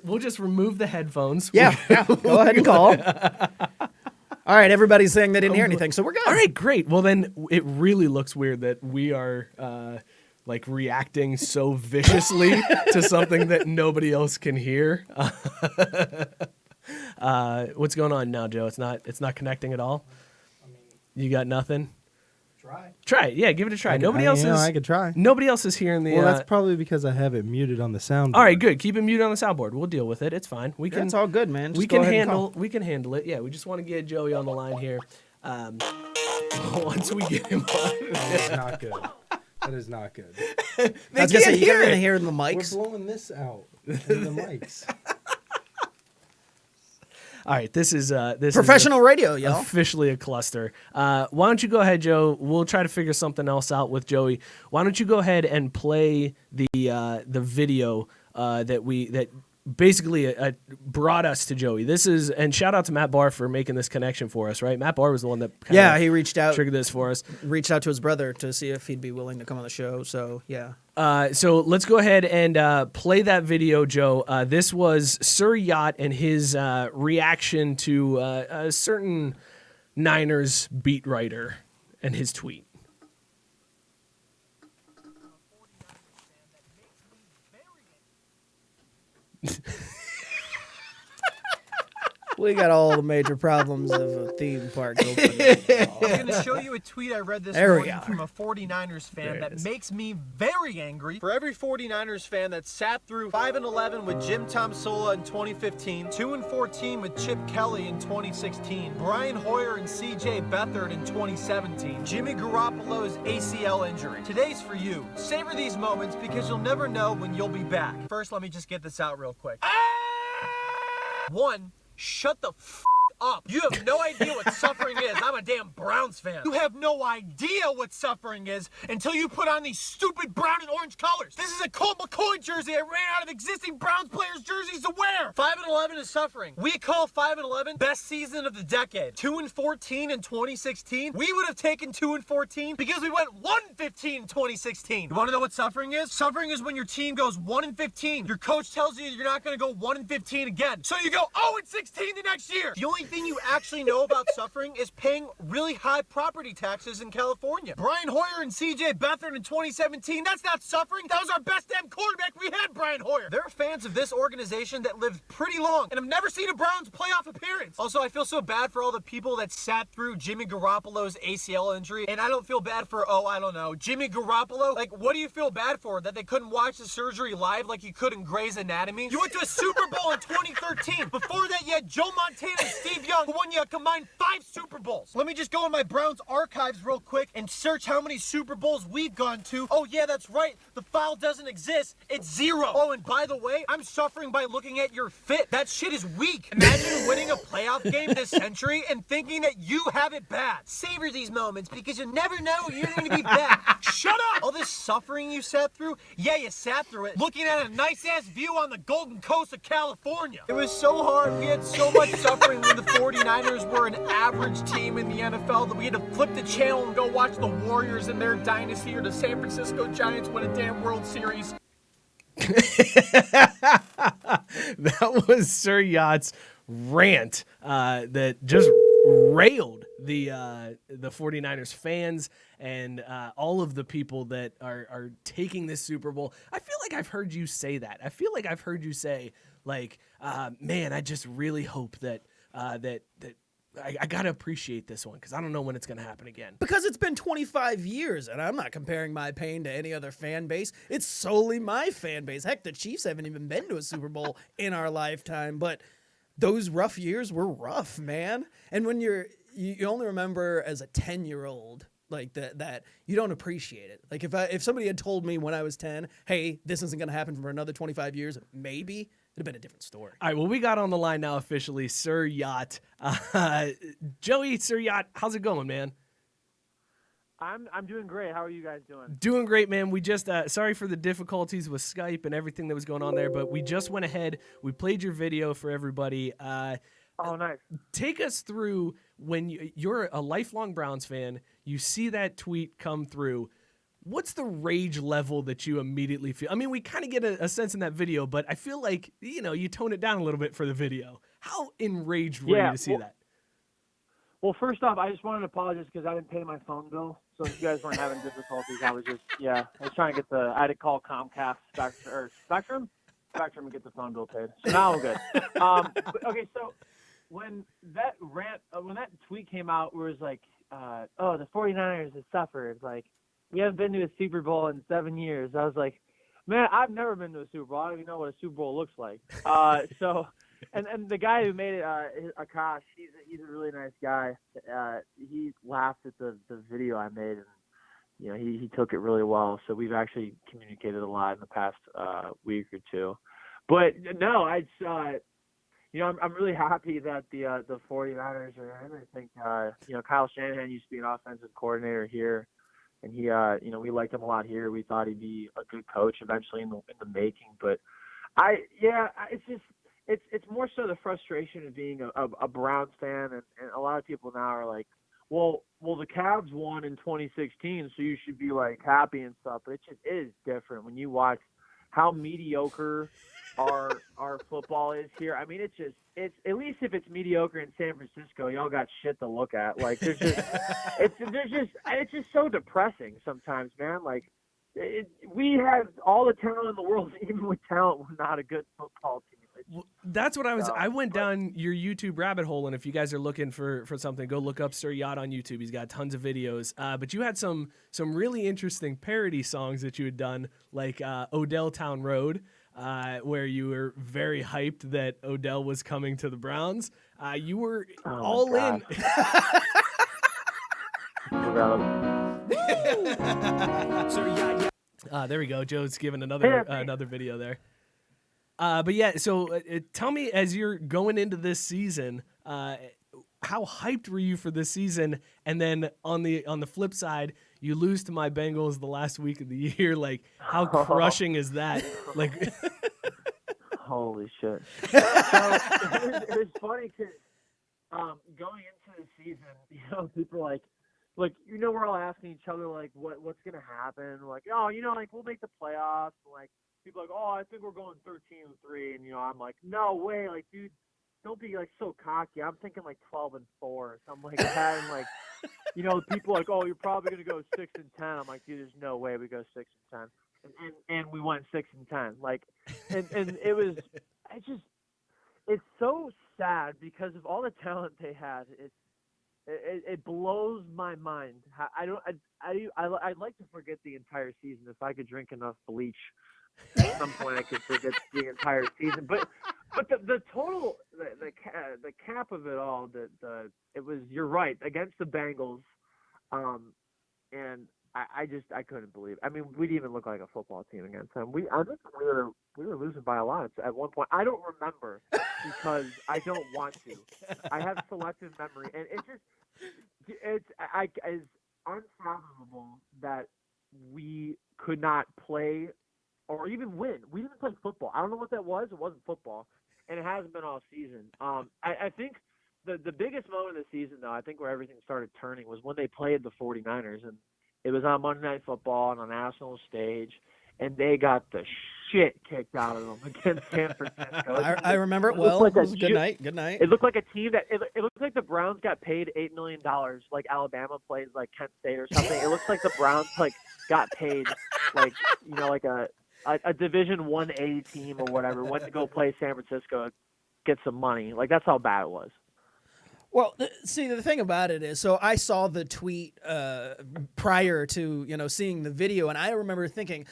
We'll just remove the headphones. Yeah, go ahead and call. All right, everybody's saying they didn't hear anything, so we're good. All right, great. Well, then it really looks weird that we are like reacting so viciously to something that nobody else can hear. What's going on now, Joe? It's not connecting at all. You got nothing. Try it. Yeah, give it a try. I could try. Nobody else is hearing the. Well, that's probably because I have it muted on the soundboard. All right, good. Keep it muted on the soundboard. We'll deal with it. It's fine. We can. That's all good, man. Just We go can ahead and handle. call. We can handle it. Yeah, we just want to get Joey on the line here. Once we get him on. That's not good. That is not good. I was gonna say, you guys gonna hear in the We're mics. blowing this out in the mics. All right, this is Professional radio, y'all. officially a cluster. Why don't you go ahead, Joe? We'll try to figure something else out with Joey. Why don't you go ahead and play the video that basically brought us to Joey. This is, and shout out to Matt Barr for making this connection for us, right? Matt Barr was the one that He reached out, triggered this for us. reached out to his brother to see if he'd be willing to come on the show. So yeah. So let's go ahead and play that video, Joe. This was Sir Yacht and his reaction to a certain Niners beat writer and his tweet. We got all the major problems of a theme park opening. I'm going to show you a tweet I read this There we morning are. from a 49ers fan There it that is. makes me very angry. For every 49ers fan that sat through 5-11 with Jim Tomsula in 2015, 2-14 with Chip Kelly in 2016, Brian Hoyer and CJ Beathard in 2017, Jimmy Garoppolo's ACL injury. Today's for you. Savor these moments because you'll never know when you'll be back. First, let me just get this out real quick. One, shut the up. You have no idea what suffering is. I'm a damn Browns fan. You have no idea what suffering is until you put on these stupid brown and orange colors. This is a Colt McCoy jersey I ran out of existing Browns players' jerseys to wear. 5-11 is suffering. We call 5-11 best season of the decade. 2-14 in 2016. We would have taken 2-14 because we went 1-15 in 2016. You want to know what suffering is? Suffering is when your team goes 1-15. Your coach tells you you're not going to go 1-15 again. So you go 0-16 the next year. The only thing you actually know about suffering is paying really high property taxes in California. Brian Hoyer and CJ Beathard in 2017, that's not suffering. That was our best damn quarterback. We had Brian Hoyer. There are fans of this organization that lived pretty long and have never seen a Browns playoff appearance. Also, I feel so bad for all the people that sat through Jimmy Garoppolo's ACL injury, and I don't feel bad for, Jimmy Garoppolo. Like, what do you feel bad for? That they couldn't watch the surgery live like you could in Grey's Anatomy? You went to a Super Bowl in 2013. Before that, you had Joe Montana and Steve Young, who won you a combined 5 Super Bowls. Let Let me just go in my Browns archives real quick and search how many Super Bowls we've gone to. Oh yeah, that's right. The file doesn't exist. It's 0. Oh, and by the way, I'm suffering by looking at your fit. That shit is weak. Imagine winning a playoff game this century and thinking that you have it bad. Savor these moments because you never know when you're going to be back. Shut up! All this suffering you sat through? Yeah, you sat through it. Looking at a nice-ass view on the Golden Coast of California. It was so hard. We had so much suffering when the 49ers were an average team in the NFL that we had to flip the channel and go watch the Warriors in their dynasty or the San Francisco Giants win a damn World Series. That was Sir Yacht's rant that just railed the 49ers fans and all of the people that are taking this Super Bowl. I feel like I've heard you say that. I feel like I've heard you say, like, man, I just really hope that I got to appreciate this one because I don't know when it's going to happen again. Because it's been 25 years, and I'm not comparing my pain to any other fan base. It's solely my fan base. Heck, the Chiefs haven't even been to a Super Bowl in our lifetime, but those rough years were rough, man. And when you only remember as a 10-year-old like that you don't appreciate it. Like if somebody had told me when I was 10, hey, this isn't going to happen for another 25 years, maybe it'd have been a different story. All right, well, we got on the line now officially Sir Yacht. Joey, Sir Yacht, how's it going, man? I'm doing great. How are you guys doing? Doing great, man. We just sorry for the difficulties with Skype and everything that was going on there, but we just went ahead. We played your video for everybody. Oh, nice. Take us through when you're a lifelong Browns fan. You see that tweet come through. What's the rage level that you immediately feel? I mean, we kind of get a sense in that video, but I feel like, you tone it down a little bit for the video. How enraged were you to see that? Well, first off, I just wanted to apologize because I didn't pay my phone bill. So if you guys weren't having difficulties, I was trying to get I had to call Comcast Spectrum and get the phone bill paid. So now I'm good. Okay, so when that tweet came out, where it was like, the 49ers have suffered. Like, we haven't been to a Super Bowl in 7 years. I was like, man, I've never been to a Super Bowl. I don't even know what a Super Bowl looks like. And the guy who made it, Akash, he's a really nice guy. He laughed at the video I made, and he took it really well. So we've actually communicated a lot in the past week or two. But no, I'm really happy that the 49ers are in. I think Kyle Shanahan used to be an offensive coordinator here, and he we liked him a lot here. We thought he'd be a good coach eventually in the making. But it's more so the frustration of being a Browns fan, and a lot of people now are like, well, the Cavs won in 2016, so you should be like happy and stuff. But it is different when you watch how mediocre our football is here. I mean, it's at least if it's mediocre in San Francisco, y'all got shit to look at. Like it's just so depressing sometimes, man. Like we have all the talent in the world, even with talent, we're not a good football team. That's what I went down your YouTube rabbit hole, and if you guys are looking for something, go look up Sir Yacht on YouTube. He's got tons of videos. But you had some really interesting parody songs that you had done, like Odell Town Road, where you were very hyped that Odell was coming to the Browns. You were all in. There we go. Joe's giving another video there. But yeah, so tell me, as you're going into this season, how hyped were you for this season? And then on the flip side, you lose to my Bengals the last week of the year. Like, how crushing is that? Like, holy shit! So it was funny because going into the season, people are like, we're all asking each other like, what's gonna happen? Like, we'll make the playoffs. Like, people are like, I think we're going 13-3, and I'm like, no way, like, dude, don't be like so cocky. I'm thinking like 12-4 or something like that. And like, people are like, you're probably gonna go 6-10. I'm like, dude, there's no way we go 6-10. And we went 6-10. Like, and it's so sad because of all the talent they had. It blows my mind. I'd like to forget the entire season if I could drink enough bleach. At some point, I could forget the entire season. But But the total the cap of it all, it was, you're right, against the Bengals, and I couldn't believe. I mean, we didn't even look like a football team against them. I think we were losing by a lot at one point. I don't remember because I don't want to. I have selective memory, and it's unfathomable that we could not play or even win. We didn't play football. I don't know what that was. It wasn't football, and it hasn't been all season. I think the biggest moment of the season, though, I think where everything started turning was when they played the 49ers, and it was on Monday Night Football on a national stage, and they got the shit kicked out of them against San Francisco. I remember it well. It was a good night. Good night. It looked like a team that it looked like the Browns got paid $8 million, like Alabama plays like Kent State or something. It looks like the Browns got paid like like a Division 1A team or whatever went to go play San Francisco and get some money. Like, that's how bad it was. Well, see, the thing about it is, so I saw the tweet prior to, seeing the video, and I remember thinking,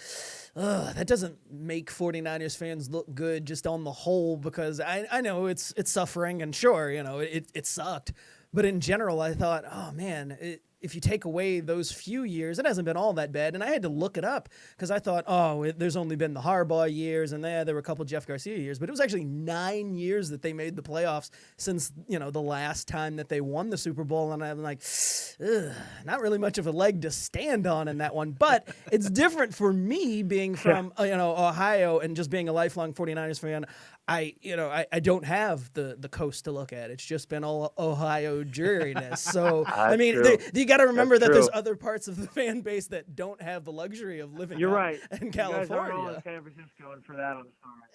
that doesn't make 49ers fans look good just on the whole, because I know it's suffering, and sure, it sucked. But in general, I thought, oh, man, if you take away those few years, it hasn't been all that bad. And I had to look it up because I thought, there's only been the Harbaugh years and there were a couple Jeff Garcia years. But it was actually 9 years that they made the playoffs since, the last time that they won the Super Bowl. And I'm like, not really much of a leg to stand on in that one. But it's different for me being from, Ohio and just being a lifelong 49ers fan. I don't have the coast to look at. It's just been all Ohio dreariness. So, I mean, you got to remember that there's other parts of the fan base that don't have the luxury of living You're right. in California. You guys aren't all in San Francisco, and for that, I'm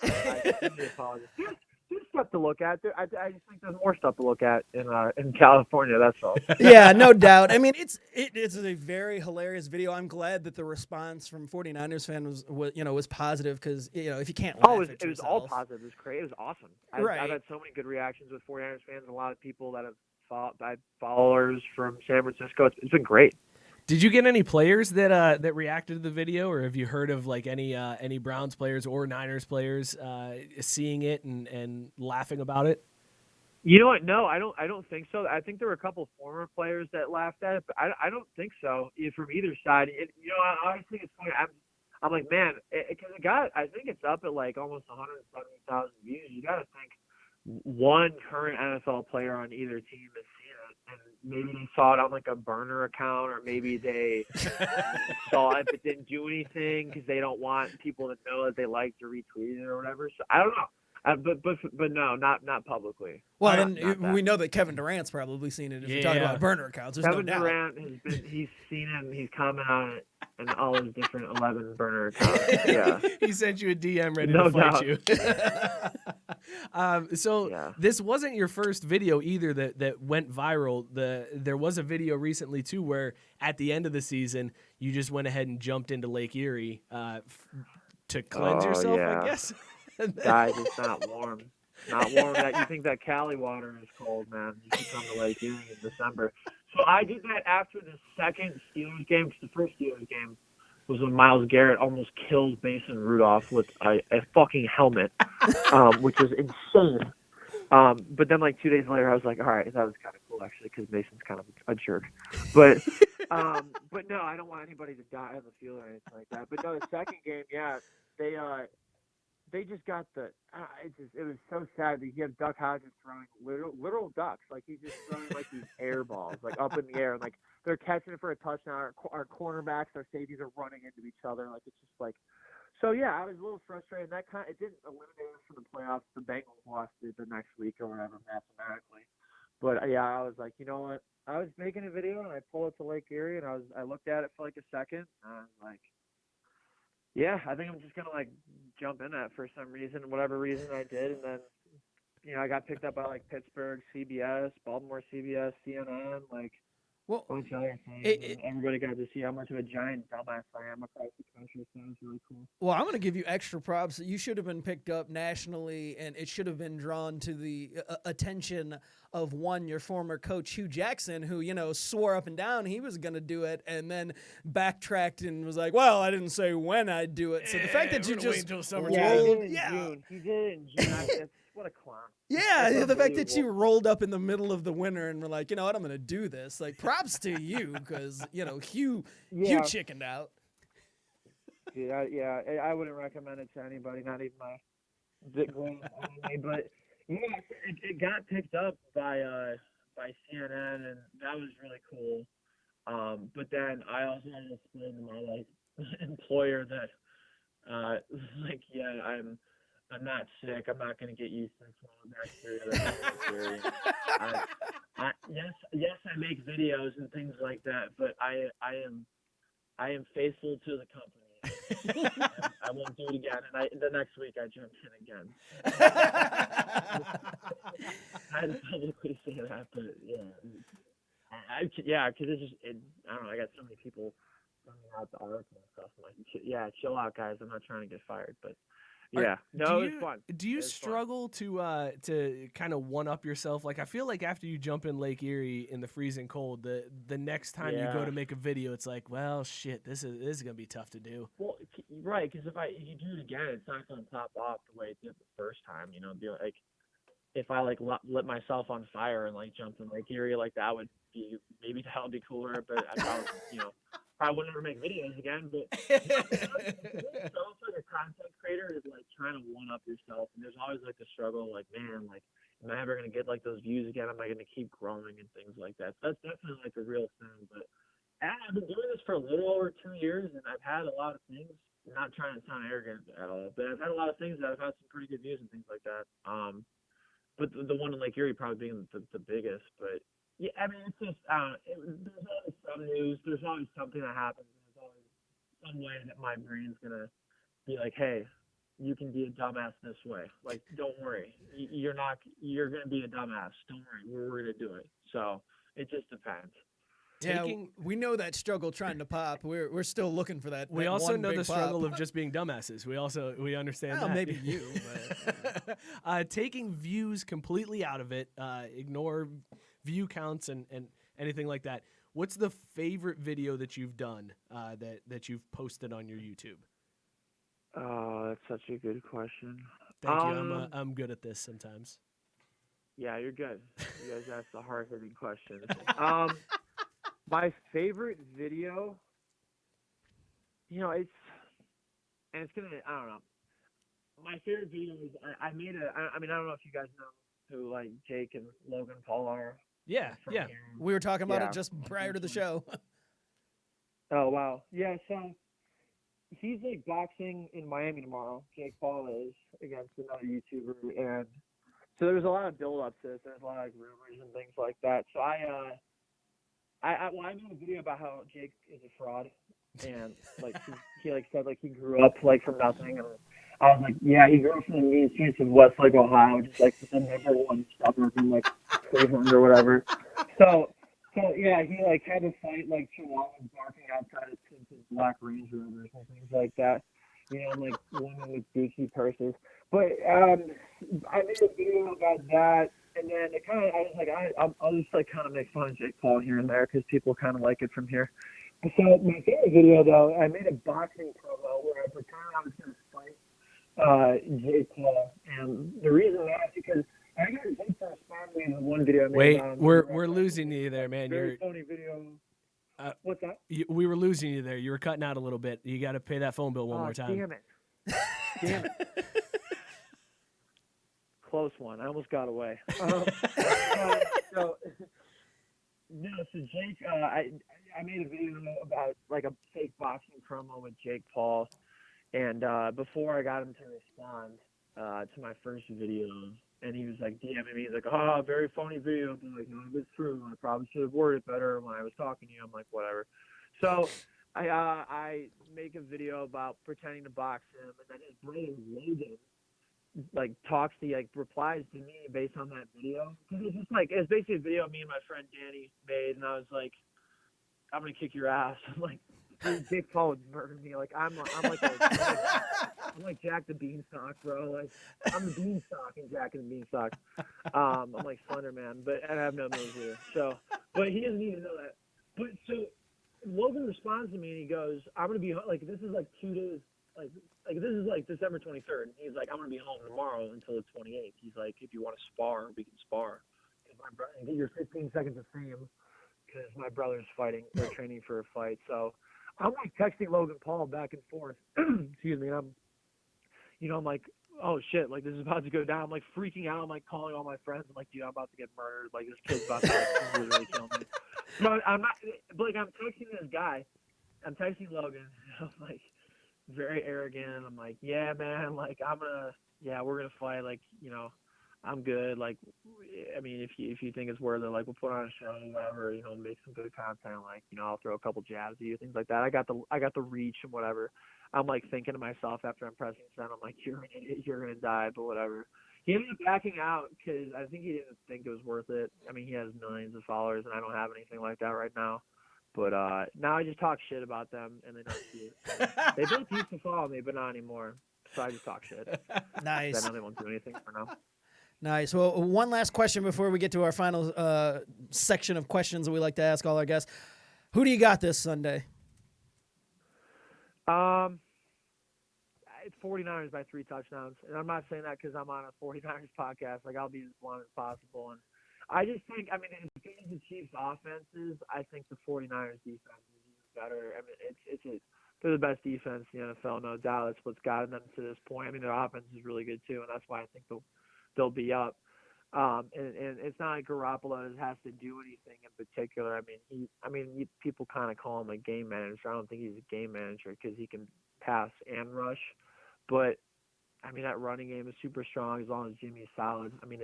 sorry. I really apologize. There's stuff to look at. I just think there's more stuff to look at in California. That's all. Yeah, no doubt. I mean, it's a very hilarious video. I'm glad that the response from 49ers fans was positive, because if you can't laugh at it was all positive. It was great. It was awesome. I've had so many good reactions with 49ers fans and a lot of people that have followers from San Francisco. It's been great. Did you get any players that reacted to the video, or have you heard of like any Browns players or Niners players seeing it and laughing about it? You know what? No, I don't think so. I think there were a couple former players that laughed at it, but I don't think so from either side. I always think it's funny. I'm like, man, because I think it's up at like almost 170,000 views. You got to think one current NFL player on either team has seen it, and maybe they saw it on like a burner account, or maybe they saw it but didn't do anything because they don't want people to know that they liked or retweeted it or whatever. So I don't know. But no, not publicly. Well, then we know that Kevin Durant's probably seen it. If you're talking about burner accounts, there's Kevin no doubt. Durant he's seen it, and he's commented on it in all his different 11 burner accounts. Yeah, he sent you a DM ready to fight you. This wasn't your first video either that went viral. There was a video recently too where at the end of the season you just went ahead and jumped into Lake Erie to cleanse yourself. Yeah. I guess. Guys, it's not warm. Not warm. That you think that Cali water is cold, man. You should come to Lake Erie in December. So I did that after the second Steelers game, because the first Steelers game was when Myles Garrett almost killed Mason Rudolph with a fucking helmet, which was insane. But then like 2 days later, I was like, all right, that was kind of cool actually, because Mason's kind of a jerk. But no, I don't want anybody to die on the field or anything like that. But no, the second game, yeah, they just got it was so sad that you have Duck Hodges throwing literal ducks. Like, he's just throwing like these air balls, like up in the air, and like they're catching it for a touchdown. Our cornerbacks, our safeties are running into each other. Like, it's just like, so yeah, I was a little frustrated. It didn't eliminate us from the playoffs. The Bengals lost it the next week or whatever mathematically. But yeah, I was like, you know what? I was making a video and I pulled it to Lake Erie and I looked at it for like a second and I was like, yeah, I think I'm just gonna like jump in that for some reason, whatever reason I did, and then I got picked up by like Pittsburgh CBS, Baltimore CBS, CNN, like a bunch of other things. Everybody got to see how much of a giant dumbass I am across the country. So it was really cool. Well, I'm going to give you extra props. You should have been picked up nationally, and it should have been drawn to the attention of your former coach, Hugh Jackson, who, swore up and down he was going to do it, and then backtracked and was like, well, I didn't say when I'd do it. So the fact that you just June. He did it in June. What a clown. Yeah, That's the fact that you unbelievable. rolled up in the middle of the winter and were like, you know what, I'm gonna do this. Like, props to you, because Hugh Yeah. chickened out. Dude, I wouldn't recommend it to anybody, not even my Bitcoin only. But yeah, it got picked up by CNN, and that was really cool. But then I also had to explain to my employer that I'm not sick. I'm not going to get you 6 months bacteria. That's necessary. Yes, I make videos and things like that, but I am faithful to the company. I won't do it again. And the next week I jumped in again. I had to publicly say that, but because it's just, I don't know. I got so many people sending out the article and stuff. I'm like, chill out, guys. I'm not trying to get fired, but yeah, it was fun. Do you struggle to kind of one up yourself? Like, I feel like after you jump in Lake Erie in the freezing cold, the next time you go to make a video, it's like, well, shit, this is gonna be tough to do. Well, right, because if you do it again, it's not gonna pop off the way it did the first time. Be like, if I lit myself on fire and jump in Lake Erie, that would be, maybe that would be cooler. But I probably probably wouldn't ever make videos again. But it's also a content creator is trying to one up yourself, and there's always the struggle. Man, am I ever gonna get those views again? Am I gonna keep growing and things like that? So that's definitely a real thing. But I've been doing this for a little over 2 years, and I've had a lot of things. Not trying to sound arrogant at all, but I've had a lot of things that have had some pretty good views and things like that. But the one in Lake Erie probably being the biggest. But yeah, I mean, it's just there's always some news. There's always something that happens. There's always some way that my brain's gonna be like, hey, you can be a dumbass this way. Don't worry, you're gonna be a dumbass. Don't worry, we're gonna do it. So it just depends. Yeah, we know that struggle trying to pop. We're still looking for that. We that also one know big the struggle pop. of just being dumbasses. We understand that. Maybe you. But. Taking views completely out of it, ignore view counts and anything like that. What's the favorite video that you've done that you've posted on your YouTube? Oh, that's such a good question. Thank you. I'm good at this sometimes. Yeah, you're good. You guys ask the hard-hitting questions. My favorite video, it's gonna, I don't know. My favorite video is I made I don't know if you guys know who Jake and Logan Paul are. Yeah. We were talking about it just prior to the show. Oh wow, yeah. So he's boxing in Miami tomorrow. Jake Paul is against another YouTuber, and so there's a lot of build-up to this. There's a lot of rumors and things like that. So I made a video about how Jake is a fraud, and he said he grew up from nothing, and I was like, yeah, he grew up from the mean streets of Westlake, Ohio, just the number one suburb in Cleveland or whatever. So yeah, he had to fight chihuahuas barking outside of tinted black Range Rovers and things like that. Women with Gucci purses. But I made a video about that. And then I'll just kind of make fun of Jake Paul here and there because people kind of like it from here. So my favorite video though, I made a boxing promo where I pretended I was going to fight Jake Paul, and the reason that is because I got Jake to respond to me in the one video I made. Wait, we're losing you there, man. Very funny video. What's that? We were losing you there. You were cutting out a little bit. You got to pay that phone bill one more time. Damn it! Damn it! Close one. I almost got away. So Jake, I made a video about a fake boxing promo with Jake Paul, and before I got him to respond to my first video, and he was DMing me, he's like, oh, very funny video. I'm like, no, it's true. I probably should have worded it better when I was talking to you. I'm like, whatever. So I make a video about pretending to box him, and then his brother Logan talks to replies to me based on that video, because it's just it's basically a video me and my friend Danny made, and I was like, I'm gonna kick your ass. I'm like, dude, Jake Paul would murder me. I'm like Jack the Beanstalk, bro. I'm the Beanstalk and Jack and the Beanstalk. I'm like Slender Man, but I have no moves here. So, but he doesn't even know that. But so Logan responds to me and he goes, I'm gonna be this is 2 days like this is like December 23rd. He's like, I'm gonna be home tomorrow until the 28th. He's like, if you want to spar, we can spar. And get your 15 seconds of fame because my brother's fighting. They're training for a fight. So I'm like texting Logan Paul back and forth. Excuse me. And I'm like, oh shit, like this is about to go down. I'm like freaking out. I'm like calling all my friends. I'm like, dude, I'm about to get murdered. Like this kid's about to like, literally kill me. No, I'm not. But like I'm texting this guy. I'm texting Logan. I'm like very arrogant. I'm like, yeah, man. Like we're gonna fight. Like, I'm good. Like, I mean, if you think it's worth it, like we'll put on a show, whatever. Make some good content. Like, I'll throw a couple jabs at you, things like that. I got the reach and whatever. I'm like thinking to myself after I'm pressing send, I'm like, you're an idiot, you're gonna die, but whatever. He ended up backing out because I think he didn't think it was worth it. I mean, he has millions of followers, and I don't have anything like that right now. But now I just talk shit about them, and they don't see it. They both used to follow me, but not anymore. So I just talk shit. Nice. I know they won't do anything for now. Nice. Well, one last question before we get to our final section of questions that we like to ask all our guests. Who do you got this Sunday? It's 49ers by 3 touchdowns. And I'm not saying that because I'm on a 49ers podcast. Like, I'll be as blunt as possible. And I just think, I mean, as good as the Chiefs' offenses, I think the 49ers defense is even better. I mean, they're the best defense in the NFL, no doubt. That's what's gotten them to this point. I mean, their offense is really good, too, and that's why I think they'll be up. And it's not like Garoppolo has to do anything in particular. I mean, people kind of call him a game manager. I don't think he's a game manager because he can pass and rush. But I mean, that running game is super strong as long as Jimmy's solid. I mean,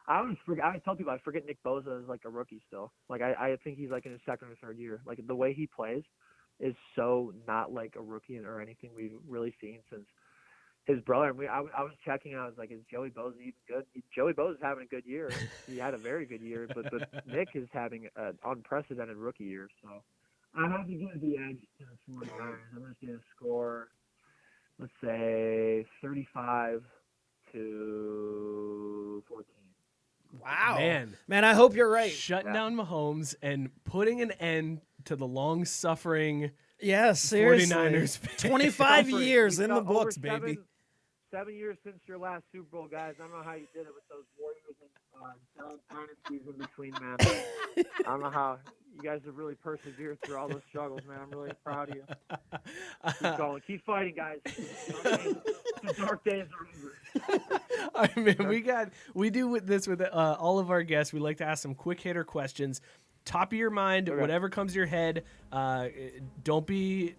I always tell people I forget Nick Bosa is like a rookie still. Like I think he's like in his second or third year. Like the way he plays is so not like a rookie or anything we've really seen since his brother. I was checking. I was like, is Joey Bosa even good? Joey Bosa's having a good year. He had a very good year, but Nick is having an unprecedented rookie year. So I have to give the edge to the 49ers. I'm just going to score, let's say, 35-14. Wow. Man, I hope you're right. Shutting down Mahomes and putting an end to the long-suffering seriously. 49ers. 25 years in the books, baby. 7 years since your last Super Bowl, guys. I don't know how you did it with those Warriors and dynasties in between, man. I don't know how you guys have really persevered through all those struggles, man. I'm really proud of you. Keep going. Keep fighting, guys. The dark days are over. I mean, we do this with all of our guests. We like to ask some quick hitter questions. Top of your mind, whatever comes to your head. Don't be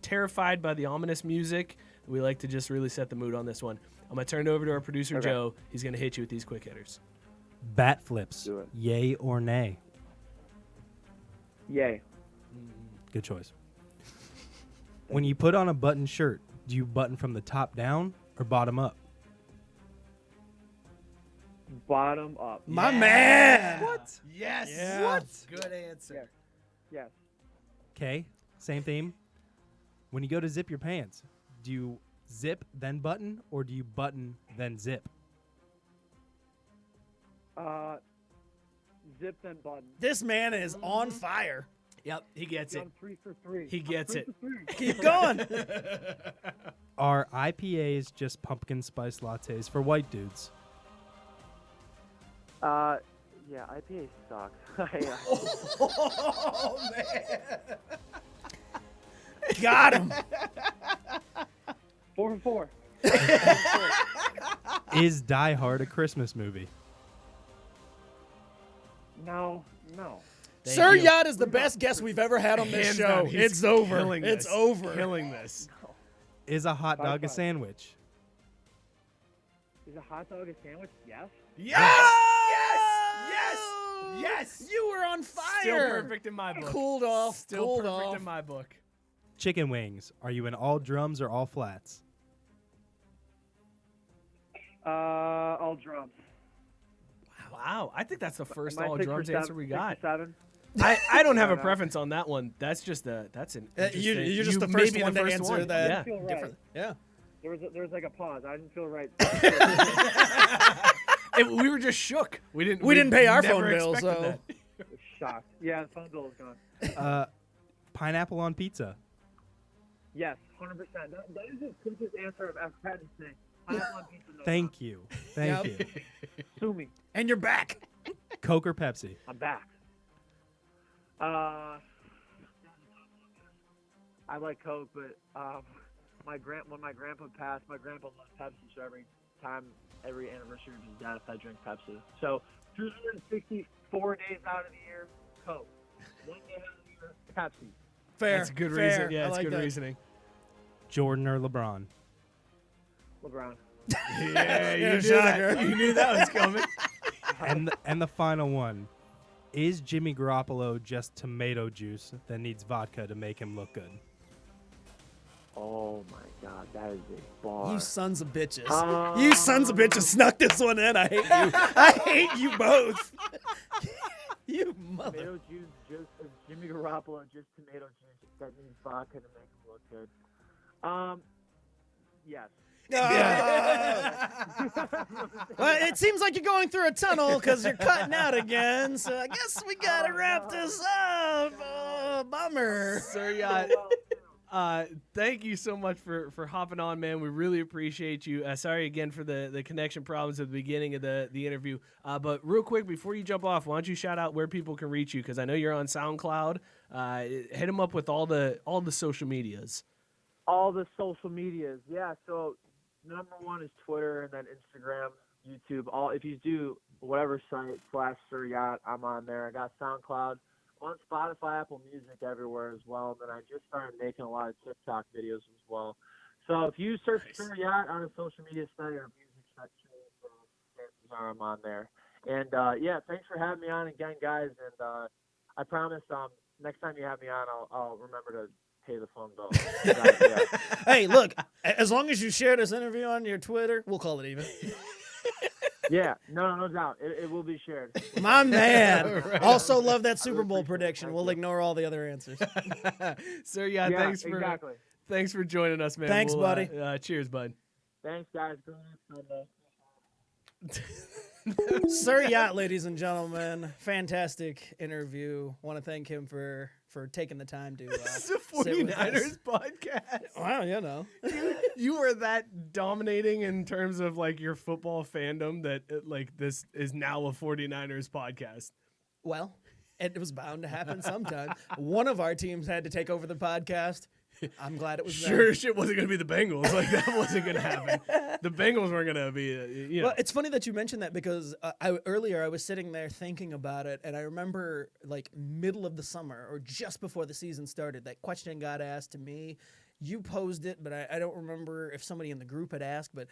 terrified by the ominous music. We like to just really set the mood on this one. I'm going to turn it over to our producer, Joe. He's going to hit you with these quick hitters. Bat flips, yay or nay? Yay. Good choice. When you put on a button shirt, do you button from the top down or bottom up? Bottom up. My man. What? Yes. Yeah. What? Good answer. Yes. Okay, same theme. When you go to zip your pants, do you zip then button or do you button then zip? Zip then button. This man is on fire. Yep, he gets it. 3 for 3. He gets it. Keep going. Are IPAs just pumpkin spice lattes for white dudes? Yeah, IPA sucks. Oh, man. Got him. 4 for 4. Is Die Hard a Christmas movie? No. Sir Yacht is the best guest we've ever had on this Hands show. down, he's It's over. killing It's this. over. Killing this. Is a hot dog a 5-5. sandwich? Is a hot dog a sandwich? Yes. Yes! Yes! You were on fire. Still perfect in my book. Cooled off. Still cooled perfect off. in my book. Chicken wings. Are you in all drums or all flats? All drums. Wow, I think that's the first Am I all 6 for drums 7? answer we 6 for got. 7? I don't have a No. preference on that one. That's just that's an You're interesting- just the you first may be one the to first answer one. that. Yeah. Feel right. Different. Yeah. There was like a pause. I didn't feel right. We were just shook. We didn't pay our never phone bill, expected so- that. I was shocked. Yeah, the phone bill is gone. Pineapple on pizza. Yes, 100%. That is the simplest answer I've ever had to say. Pineapple on pizza. No Thank you. Thank Yep. you. Sue me. And you're back. Coke or Pepsi? I'm back. I like Coke, but when my grandpa passed, my grandpa loved Pepsi, so every anniversary of his death, I drink Pepsi. So 364 days out of the year, Coke. 1 day out of the year, Pepsi. Fair. That's a good fair. reason. Yeah, I it's like good that. reasoning. Jordan or LeBron? LeBron. Yeah, Yeah, you shocker. knew that was coming. And the final one. Is Jimmy Garoppolo just tomato juice that needs vodka to make him look good? Oh my God, that is a bar. You sons of bitches. You sons of bitches snuck this one in. I hate you. I hate you both. You mother. Tomato juice, just Jimmy Garoppolo, just tomato juice that needs vodka to make him look good. Yes. Well, it seems like you're going through a tunnel because you're cutting out again. So I guess we gotta wrap this up. Bummer. Sir Yacht, thank you so much for hopping on, man. We really appreciate you. Sorry again for the connection problems at the beginning of the interview. But real quick, before you jump off, why don't you shout out where people can reach you? Because I know you're on SoundCloud. Hit them up with all the social medias. All the social medias, yeah. So number one is Twitter, and then Instagram, YouTube. If you do whatever site /Sir Yacht, I'm on there. I got SoundCloud, on Spotify, Apple Music, everywhere as well. And then I just started making a lot of TikTok videos as well. So if you search Sir Yacht on a social media site or music section, chances are I'm on there. And yeah, thanks for having me on again, guys. And I promise next time you have me on, I'll remember to pay the phone bill. Yeah. Hey, look, as long as you share this interview on your Twitter, we'll call it even. Yeah, no doubt. It will be shared. My man. Right. Also love that Super Bowl prediction. We'll ignore all the other answers. Sir Yacht, Yeah, exactly. Thanks for joining us, man. Thanks, buddy. Cheers, bud. Thanks, guys. Good luck Sunday. Sir Yacht, ladies and gentlemen, fantastic interview. Want to thank him for taking the time to This is a sit with us. 49ers podcast. Wow, you know. You were that dominating in terms of like your football fandom that like this is now a 49ers podcast. Well, it was bound to happen sometime. One of our teams had to take over the podcast. I'm glad it was Sure, them. shit wasn't gonna be the Bengals. Like that wasn't gonna happen. The Bengals weren't gonna be. You know. Well, it's funny that you mentioned that because earlier I was sitting there thinking about it, and I remember like middle of the summer or just before the season started, that question got asked to me. You posed it, but I don't remember if somebody in the group had asked. But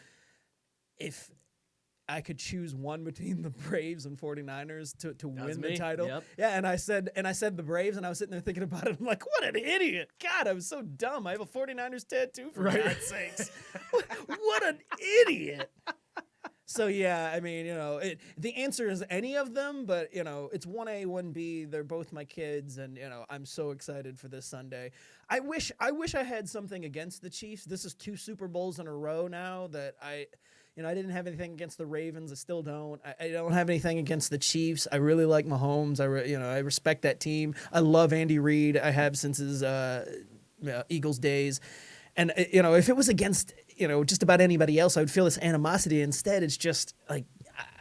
if I could choose one between the Braves and 49ers to win the title. Yep. Yeah, and I said the Braves, and I was sitting there thinking about it. I'm like, what an idiot. God, I was so dumb. I have a 49ers tattoo, for God's sakes. What an idiot. So, yeah, I mean, you know, the answer is any of them, but, you know, it's 1A, 1B. They're both my kids, and, you know, I'm so excited for this Sunday. I wish I had something against the Chiefs. This is 2 Super Bowls in a row now that I didn't have anything against the Ravens. I still don't. I don't have anything against the Chiefs. I really like Mahomes. I respect that team. I love Andy Reid. I have since his Eagles days. And, you know, if it was against, you know, just about anybody else, I would feel this animosity. Instead, it's just like,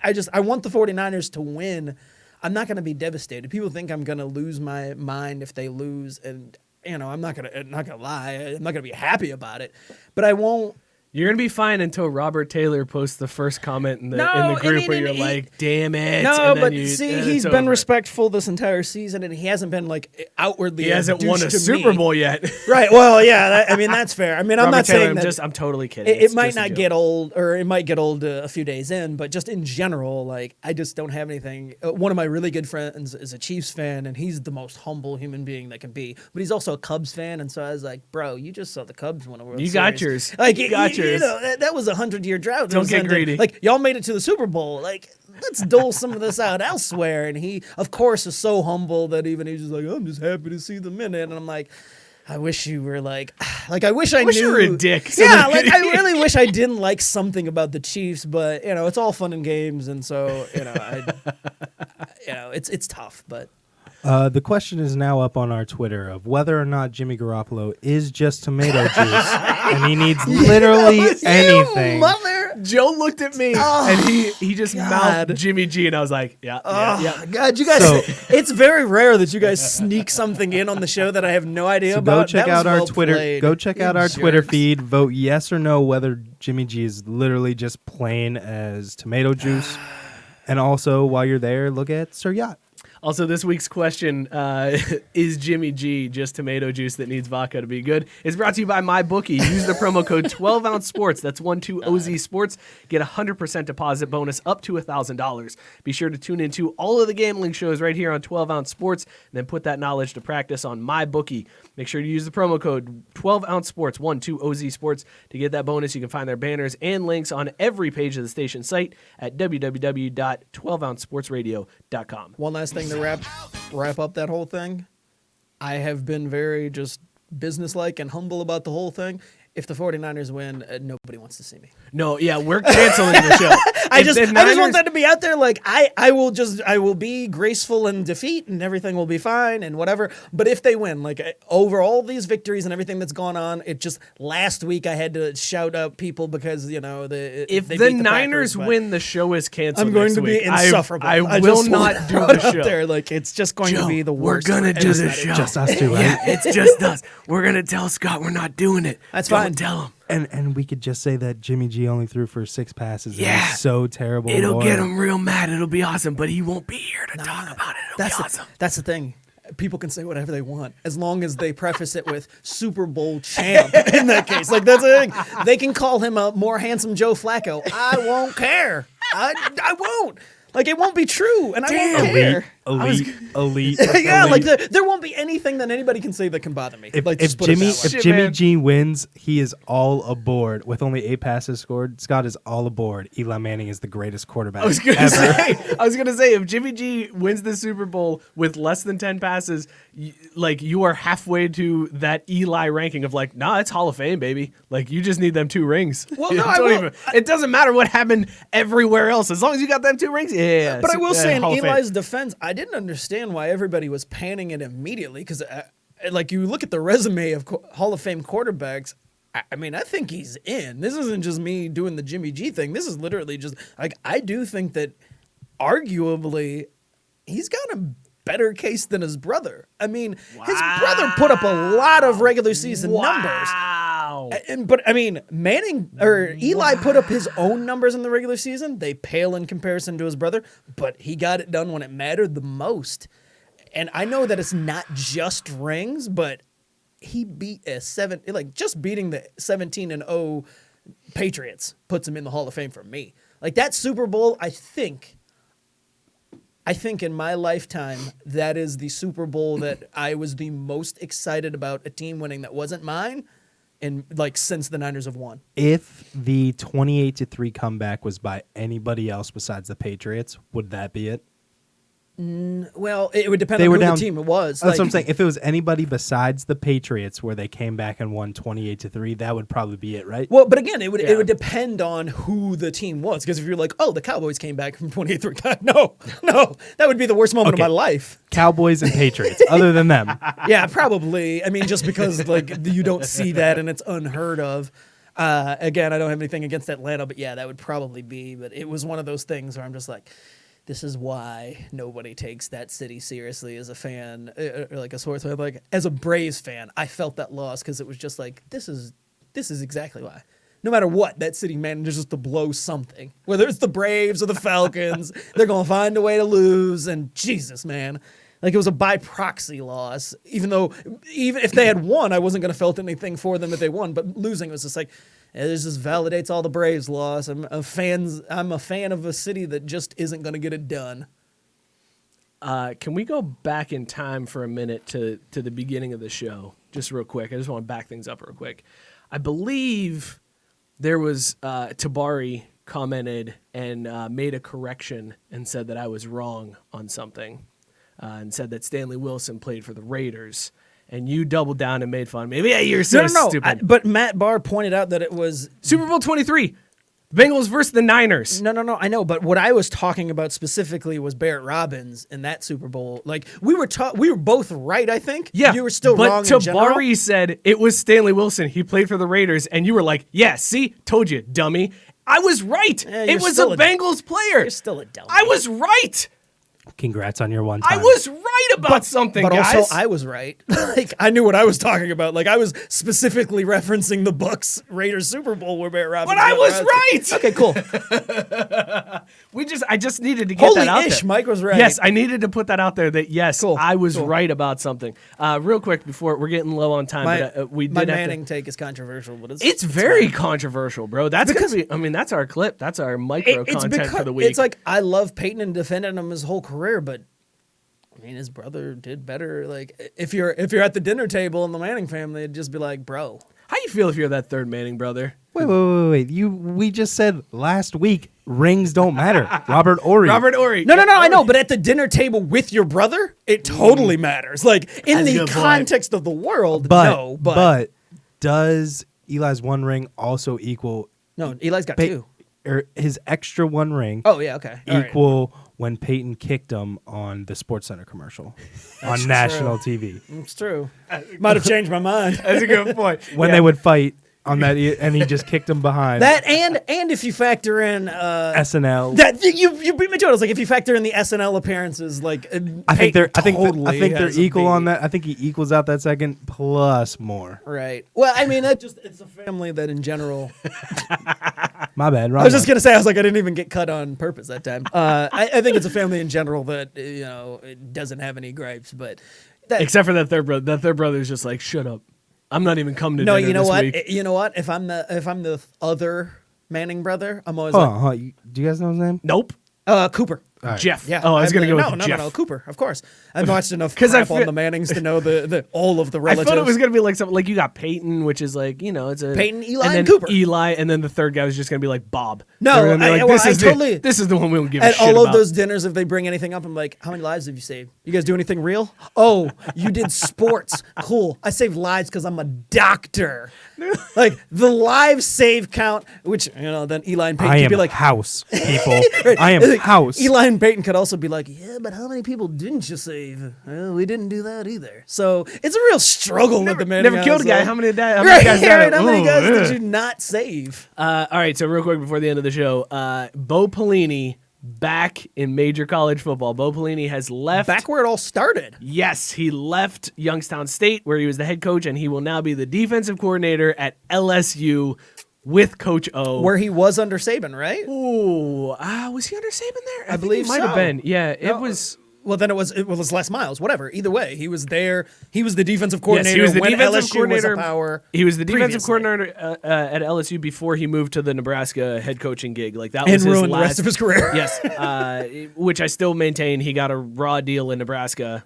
I want the 49ers to win. I'm not going to be devastated. People think I'm going to lose my mind if they lose. And, you know, I'm not going to lie. I'm not going to be happy about it. But I won't. You're gonna be fine until Robert Taylor posts the first comment in the group where you're like, "Damn it!" No, and then but he's been respectful this entire season, and he hasn't been like outwardly. He hasn't won a douche to Super me. Bowl yet. Right. Well, yeah. I mean, that's fair. I mean, I'm Robert not Taylor, saying that. I'm totally kidding. It might not get old, or it might get old a few days in, but just in general, like, I just don't have anything. One of my really good friends is a Chiefs fan, and he's the most humble human being that can be. But he's also a Cubs fan, and so I was like, bro, you just saw the Cubs win a World Series. You got yours. Like, you got yours. You know, that was a 100-year drought. Don't get greedy. Like, y'all made it to the Super Bowl. Like, let's dole some of this out elsewhere. And he, of course, is so humble that even he's just like, I'm just happy to see them in it. And I'm like, I wish you were like I wish I knew. You were a dick. Yeah, like I really wish I didn't like something about the Chiefs, but it's all fun and games, and so it's tough. But The question is now up on our Twitter of whether or not Jimmy Garoppolo is just tomato juice, and he needs literally anything. Joe looked at me and he just mouthed Jimmy G, and I was like, yeah. God, you guys, it's very rare that you guys sneak something in on the show that I have no idea So about. go check out our Twitter. Played. Go check out our Twitter feed. Vote yes or no whether Jimmy G is literally just plain as tomato juice. And also, while you're there, look at Sir Yacht. Also, this week's question, is Jimmy G just tomato juice that needs vodka to be good? It's brought to you by MyBookie. Use the promo code 12ounce sports. That's 12OZ sports. Get a 100% deposit bonus up to $1,000. Be sure to tune into all of the gambling shows right here on 12ounce sports, and then put that knowledge to practice on MyBookie. Make sure to use the promo code 12ounce sports, 12OZ sports, to get that bonus. You can find their banners and links on every page of the station site at www.12ouncesportsradio.com. One last thing to wrap up that whole thing. I have been very just businesslike and humble about the whole thing. If the 49ers win, nobody wants to see me. No, yeah, we're canceling the show. I just want that to be out there. Like I will be graceful in defeat, and everything will be fine and whatever. But if they win, like over all these victories and everything that's gone on, it just last week I had to shout out people because if the Niners win, the show is canceled. I'm going to be insufferable. I will not do the show. There, like it's just going to be the worst. We're gonna do the show. Just us two, right? Yeah, it's just us. We're gonna tell Scott we're not doing it. That's fine. Don't tell him. And we could just say that Jimmy G only threw for 6 passes. Yeah. He's so terrible. It'll get him real mad. It'll be awesome, but he won't be here to talk about it. It'll be awesome. That's the thing. People can say whatever they want as long as they preface it with Super Bowl champ. In that case, like that's the thing. They can call him a more handsome Joe Flacco. I won't care. I won't. Like it won't be true, and I won't care. Elite. Yeah, elite. like there won't be anything that anybody can say that can bother me. If Jimmy G wins, he is all aboard. With only 8 passes scored, Scott is all aboard. Eli Manning is the greatest quarterback ever. I was gonna say, if Jimmy G wins the Super Bowl with less than 10 passes, you are halfway to that Eli ranking of like, nah, it's Hall of Fame, baby. Like you just need them 2 rings. Well, no, it doesn't matter what happened everywhere else as long as you got them 2 rings. Yeah. But I will say in Eli's defense, I didn't understand why everybody was panning it immediately because, like, you look at the resume of Hall of Fame quarterbacks. I mean, I think he's in. This isn't just me doing the Jimmy G thing. This is literally just like I do think that, arguably, he's got a better case than his brother. I mean, his brother put up a lot of regular season numbers. But I mean, Eli put up his own numbers in the regular season. They pale in comparison to his brother, but he got it done when it mattered the most. And I know that it's not just rings, but he beat just beating the 17-0 Patriots puts him in the Hall of Fame for me. Like that Super Bowl, I think in my lifetime, that is the Super Bowl that I was the most excited about a team winning that wasn't mine. And like since the Niners have won. If the 28-3 comeback was by anybody else besides the Patriots, would that be it? Well, it would depend on who the team it was. That's what I'm saying. If it was anybody besides the Patriots where they came back and won 28-3, that would probably be it, right? Well, but again, it would depend on who the team was. Because if you're like, oh, the Cowboys came back from 28-3, no, that would be the worst moment of my life. Cowboys and Patriots, other than them. Yeah, probably. I mean, just because like you don't see that and it's unheard of. Again, I don't have anything against Atlanta, but yeah, that would probably be. But it was one of those things where I'm just like, this is why nobody takes that city seriously as a fan, or like a sports fan. Like as a Braves fan, I felt that loss because it was just like this is exactly why. No matter what, that city manages to blow something. Whether it's the Braves or the Falcons, they're gonna find a way to lose. And Jesus, man, like it was a by proxy loss. Even if they had won, I wasn't gonna felt anything for them if they won. But losing was just like. This just validates all the Braves' loss. I'm a fan of a city that just isn't going to get it done. Can we go back in time for a minute to the beginning of the show, just real quick? I just want to back things up real quick. I believe there was Tabari commented and made a correction and said that I was wrong on something, and said that Stanley Wilson played for the Raiders. And you doubled down and made fun of me. Yeah, you're so stupid. But Matt Barr pointed out that it was Super Bowl 23. Bengals versus the Niners. No, I know, but what I was talking about specifically was Barrett Robbins in that Super Bowl. Like we were both right, I think. Yeah, you were still but wrong in general. Tabari said it was Stanley Wilson. He played for the Raiders, and you were like, "Yeah, see, told you, dummy." I was right. Yeah, it was a Bengals player. You're still a dummy. I was right. Congrats on your one time. I was right about something, but guys. also I was right. Like I knew what I was talking about. Like I was specifically referencing the Bucs Raiders Super Bowl where Barrett Robbins. But I was right. Okay, cool. I just needed to get that out Holy ish, there. Mike was right. Yes, I needed to put that out there. That yes, Cool, I was cool. right about something. Real quick before we're getting low on time, but we my did have Manning to. take is controversial, but It's very fine. controversial, bro. That's Because- gonna be. I mean, that's our clip. That's our micro It's content because for the week. it's like I love Peyton and defending him his whole career, but I mean his brother did better. Like if you're at the dinner table in the Manning family, it'd just be like, bro. How you feel if you're that third Manning brother? Wait. We just said last week rings don't matter. Robert Ory. Robert Ory. No, I know, but at the dinner table with your brother, it totally matters. Like in That's a the good point. context of the world, But, no, but does Eli's one ring also equal no, Eli's got Pey- two. or his extra one ring Oh yeah, okay. All right. equal when Peyton kicked him on the SportsCenter commercial on national TV It's true. Might have changed my mind. That's a good point. when they would fight on that, and he just kicked him behind That and if you factor in SNL. that you beat me to it. I was like, if you factor in the SNL appearances, like I think they're totally they're has a equal beat. on that. I think he equals out that second plus more. Right. Well, I mean, it's a family that in general. My bad. I was just gonna say, I was like, I didn't even get cut on purpose that time. I think it's a family in general that it doesn't have any gripes, but that, Except for that third brother. That third brother's just like, shut up. I'm not even coming to no, dinner you know this what? week. You know what? If I'm the other Manning brother, I'm always Hold on. Do you guys know his name? Nope. Cooper. All right. Jeff. Yeah. Oh, I was gonna go with no, Jeff. No, Cooper. Of course. I've watched enough 'Cause I crap on feel- the Mannings to know the all of the I relatives. thought it was gonna be like something like you got Peyton, which is like it's a Peyton, Eli, and then and Cooper. Eli, and then the third guy was just gonna be like Bob. No, They were gonna be I- like, well, I totally- this is the one we don't give a At shit all about. of those dinners, if they bring anything up, I'm like, how many lives have you saved? You guys do anything real? Oh, you did sports. Cool. I saved lives because I'm a doctor. Like the live save count, which then Eli and Peyton I could am be like, house people. I am house. Eli and Peyton could also be like, yeah, but how many people didn't you save? Well, we didn't do that either. So it's a real struggle with the Manning Never killed a guy. household. How many Right, guys died? right, how many Ooh, guys ugh. did you not save? All right, so real quick before the end of the show, Bo Pelini back in major college football. Bo Pelini has left. Back where it all started. Yes, he left Youngstown State where he was the head coach, and he will now be the defensive coordinator at LSU with Coach O. Where he was under Saban, right? Ooh, was he under Saban there? I think believe he might have so. been. Yeah, it No, was. Well, then it was Les Miles. Whatever. Either way, he was there. He was the defensive Yes, coordinator. he was the when defensive LSU coordinator. Was a power He was the defensive previously. coordinator at LSU before he moved to the Nebraska head coaching gig. Like that And was his ruined the last, rest of his career. Yes, which I still maintain he got a raw deal in Nebraska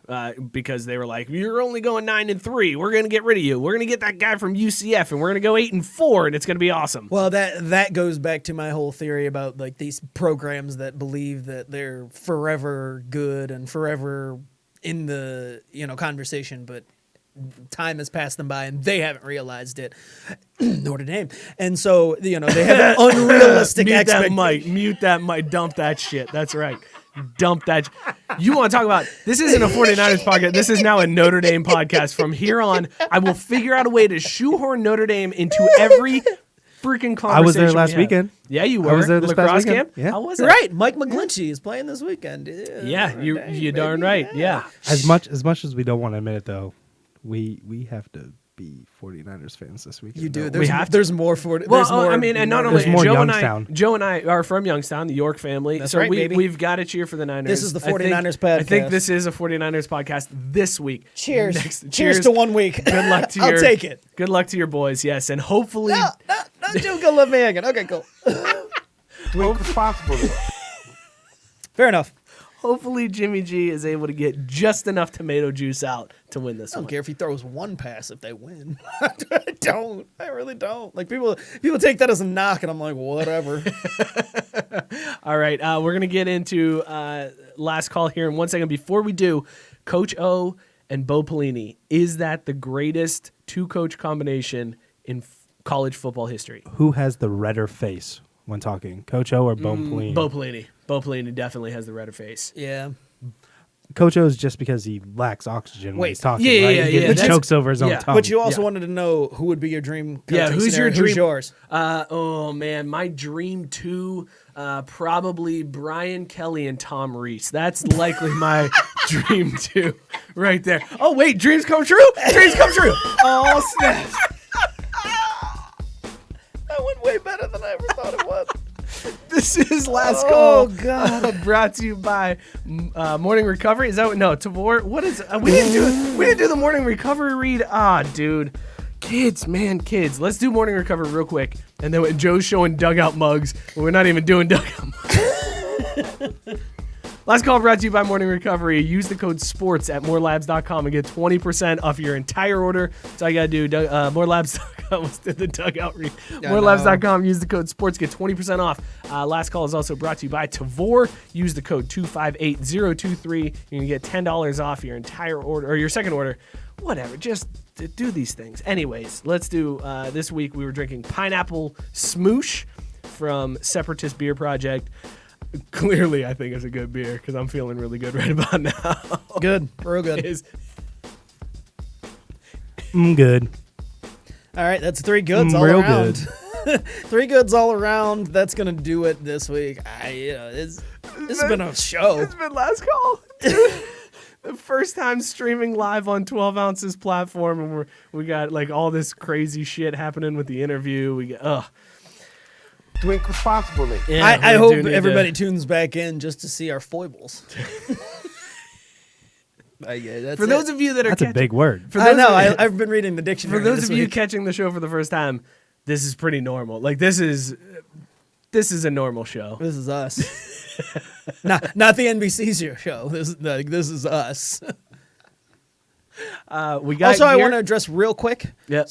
because they were like, "You're only going 9-3. We're gonna get rid of you. We're gonna get that guy from UCF, and we're gonna go 8-4, and it's gonna be awesome." Well, that goes back to my whole theory about like these programs that believe that they're forever good and forever in the conversation, but time has passed them by and they haven't realized it. Notre Dame, and so they have an unrealistic Mute that expectation. mic. Mute that mic. Dump that shit. That's right. Dump that. You want to talk about, this isn't a 49ers podcast. This is now a Notre Dame podcast. From here on, I will figure out a way to shoehorn Notre Dame into every freaking conversation. I was there we last have. weekend. Yeah, you were. I was there this past Lacrosse weekend. camp? Yeah. How was it? Right, Mike McGlinchey is playing this weekend. Yeah, you darn right. Yeah. As much as we don't want to admit it, though, we have to be 49ers fans this weekend. You do. though. We have to. There's more for it. Well, There's more. I mean, and not only There's more Joe Youngstown. and I are from Youngstown, the York family. That's so right, baby. we've got to cheer for the Niners. This is the I think- 49ers I think podcast. this is a 49ers podcast this week. Cheers. Cheers to 1 week. Good luck to I'll your. take it. Good luck to your boys. Yes, and hopefully. No, Jim's gonna let me hang it. Okay, cool. Drink responsibly. Fair enough. Hopefully, Jimmy G is able to get just enough tomato juice out to win this I don't one. care if he throws one pass if they win. I don't. I really don't. Like people take that as a knock, and I'm like, whatever. All right, we're gonna get into last call here in 1 second. Before we do, Coach O and Bo Pelini, is that the greatest two-coach combination in college football history? Who has the redder face? when talking? Coach O or Bo Pelini? Bo Pelini. Bo Pelini definitely has the redder face. Yeah. Coach O is just because he lacks oxygen when Wait, he's talking, yeah, right? yeah, He yeah, chokes over his own yeah. tongue. But you also Yeah. wanted to know who would be your dream coaching Yeah, who's your scenario. dream? Who's yours? Oh man, my dream two, probably Brian Kelly and Tom Reese. That's likely my dream two, right there. Oh wait, dreams come true. Dreams come true. Oh snap! That went way better than I ever thought it was. This is last Oh, call. God. Brought to you by Morning Recovery. Is that what? No, Tavor. What is? We didn't do the Morning Recovery read. Dude. Kids, man, kids. Let's do Morning Recovery real quick. And then when Joe's showing dugout mugs, we're not even doing dugout mugs. Last call brought to you by Morning Recovery. Use the code SPORTS at morelabs.com and get 20% off your entire order. That's all you got to do. Morelabs.com. Let's do the dugout read. Morelabs.com. Use the code SPORTS. Get 20% off. Last call is also brought to you by Tavor. Use the code 258023. You're going to get $10 off your entire order, or your second order. Whatever. Just do these things. Anyways, let's do, this week we were drinking Pineapple Smoosh from Separatist Beer Project. Clearly, I think it's a good beer because I'm feeling really good right about now. Good. Real good. Good. All right, that's three goods all Real around. Three goods all around. That's going to do it this week. This has been a show. It's been last call. The first time streaming live on 12 Ounces platform, and we got like all this crazy shit happening with the interview. We got Drink responsibly. Yeah, I we hope do need everybody to- tunes back in just to see our foibles. That's For those of you that are That's a big word. for I those know. of- I've been reading the for dictionary. those this of you week. catching the show for the first time, this is pretty normal. Like this is a normal show. This is us. not the NBC's show. This is us. We got Also, I gear. want to address real quick. Yep.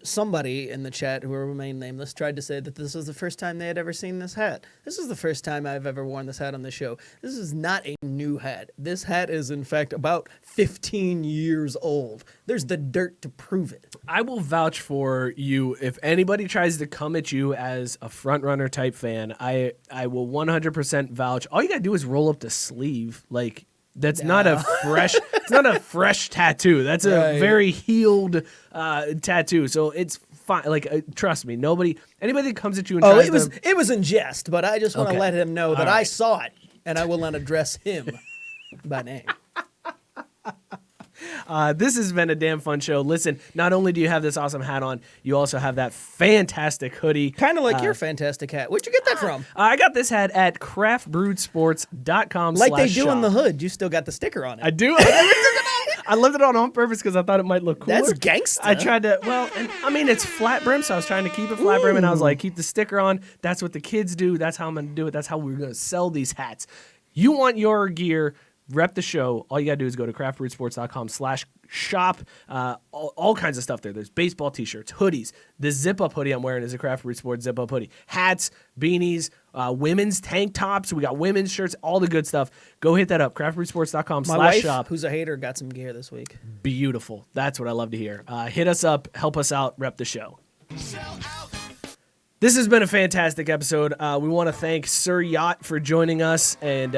Somebody in the chat who will remain nameless tried to say that this was the first time they had ever seen this hat. This is the first time I've ever worn this hat on the show. This is not a new hat. This hat is, in fact, about 15 years old. There's the dirt to prove it. I will vouch for you if anybody tries to come at you as a front runner type fan. I will 100% vouch. All you gotta do is roll up the sleeve. Like that's not a fresh. It's not a fresh tattoo. That's a Right. very healed tattoo. So it's fine. Like trust me. Anybody that comes at you and Oh, tries it was in jest, but I just want to Okay. let him know that All I right. saw it, and I will not address him by name. This has been a damn fun show. Listen, not only do you have this awesome hat on, you also have that fantastic hoodie. Kind of like your fantastic hat. Where'd you get that from? I got this hat at craftbrewedsports.com. Like they do on the shop. hood. You still got the sticker on it. I do. I left it on purpose because I thought it might look cooler. That's gangsta. I tried to, it's flat brim, so I was trying to keep it flat brim, and I was like, keep the sticker on. That's what the kids do. That's how I'm going to do it. That's how we're going to sell these hats. You want your gear, rep the show. All you got to do is go to craftbrewedsports.com/shop. All kinds of stuff there. There's baseball t-shirts, hoodies. This zip-up hoodie I'm wearing is a Craft Brewed Sports zip-up hoodie. Hats, beanies, women's tank tops. We got women's shirts, all the good stuff. Go hit that up, My wife, craftbrewedsports.com/shop. who's a hater, got some gear this week. Beautiful. That's what I love to hear. Hit us up, help us out, rep the show. This has been a fantastic episode. We want to thank Sir Yacht for joining us and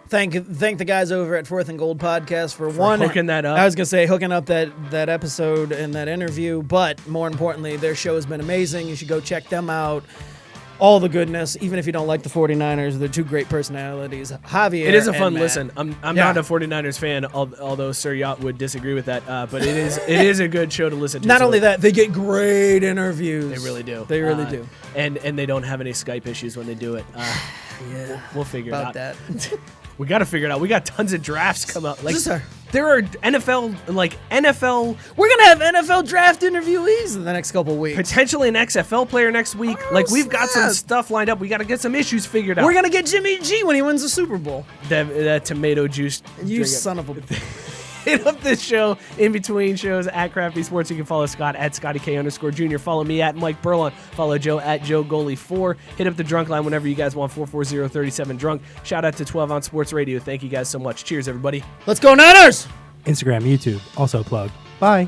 Thank the guys over at Fourth and Gold Podcast for one hooking that up. I was gonna say hooking up that episode and that interview, but more importantly, their show has been amazing. You should go check them out. All the goodness, even if you don't like the 49ers, they're two great personalities. Javier. it is a and fun Matt. listen. I'm Yeah. not a 49ers fan, although Sir Yacht would disagree with that. But it is a good show to listen to. Not So only that, they get great interviews. they really do. They really do. And they don't have any Skype issues when they do it. Yeah. We'll figure it About out. that. We got to figure it out. We got tons of drafts come out. Like This is our- there are NFL. We're gonna have NFL draft interviewees in the next couple weeks. Potentially an XFL player next week. Oh, Like we've got some snap. stuff lined up. We got to get some issues figured out. We're gonna get Jimmy G when he wins the Super Bowl. that tomato juice. You drink it. son of a. Hit up this show in between shows at Crafty Sports. You can follow Scott at ScottyK_Jr. Follow me at Mike Burlon. Follow Joe at Joe Goalie 4. Hit up the drunk line whenever you guys want 440-37 drunk. Shout out to 12 Ounce Sports Radio. Thank you guys so much. Cheers, everybody. Let's go Niners! Instagram, YouTube, also plug. Bye.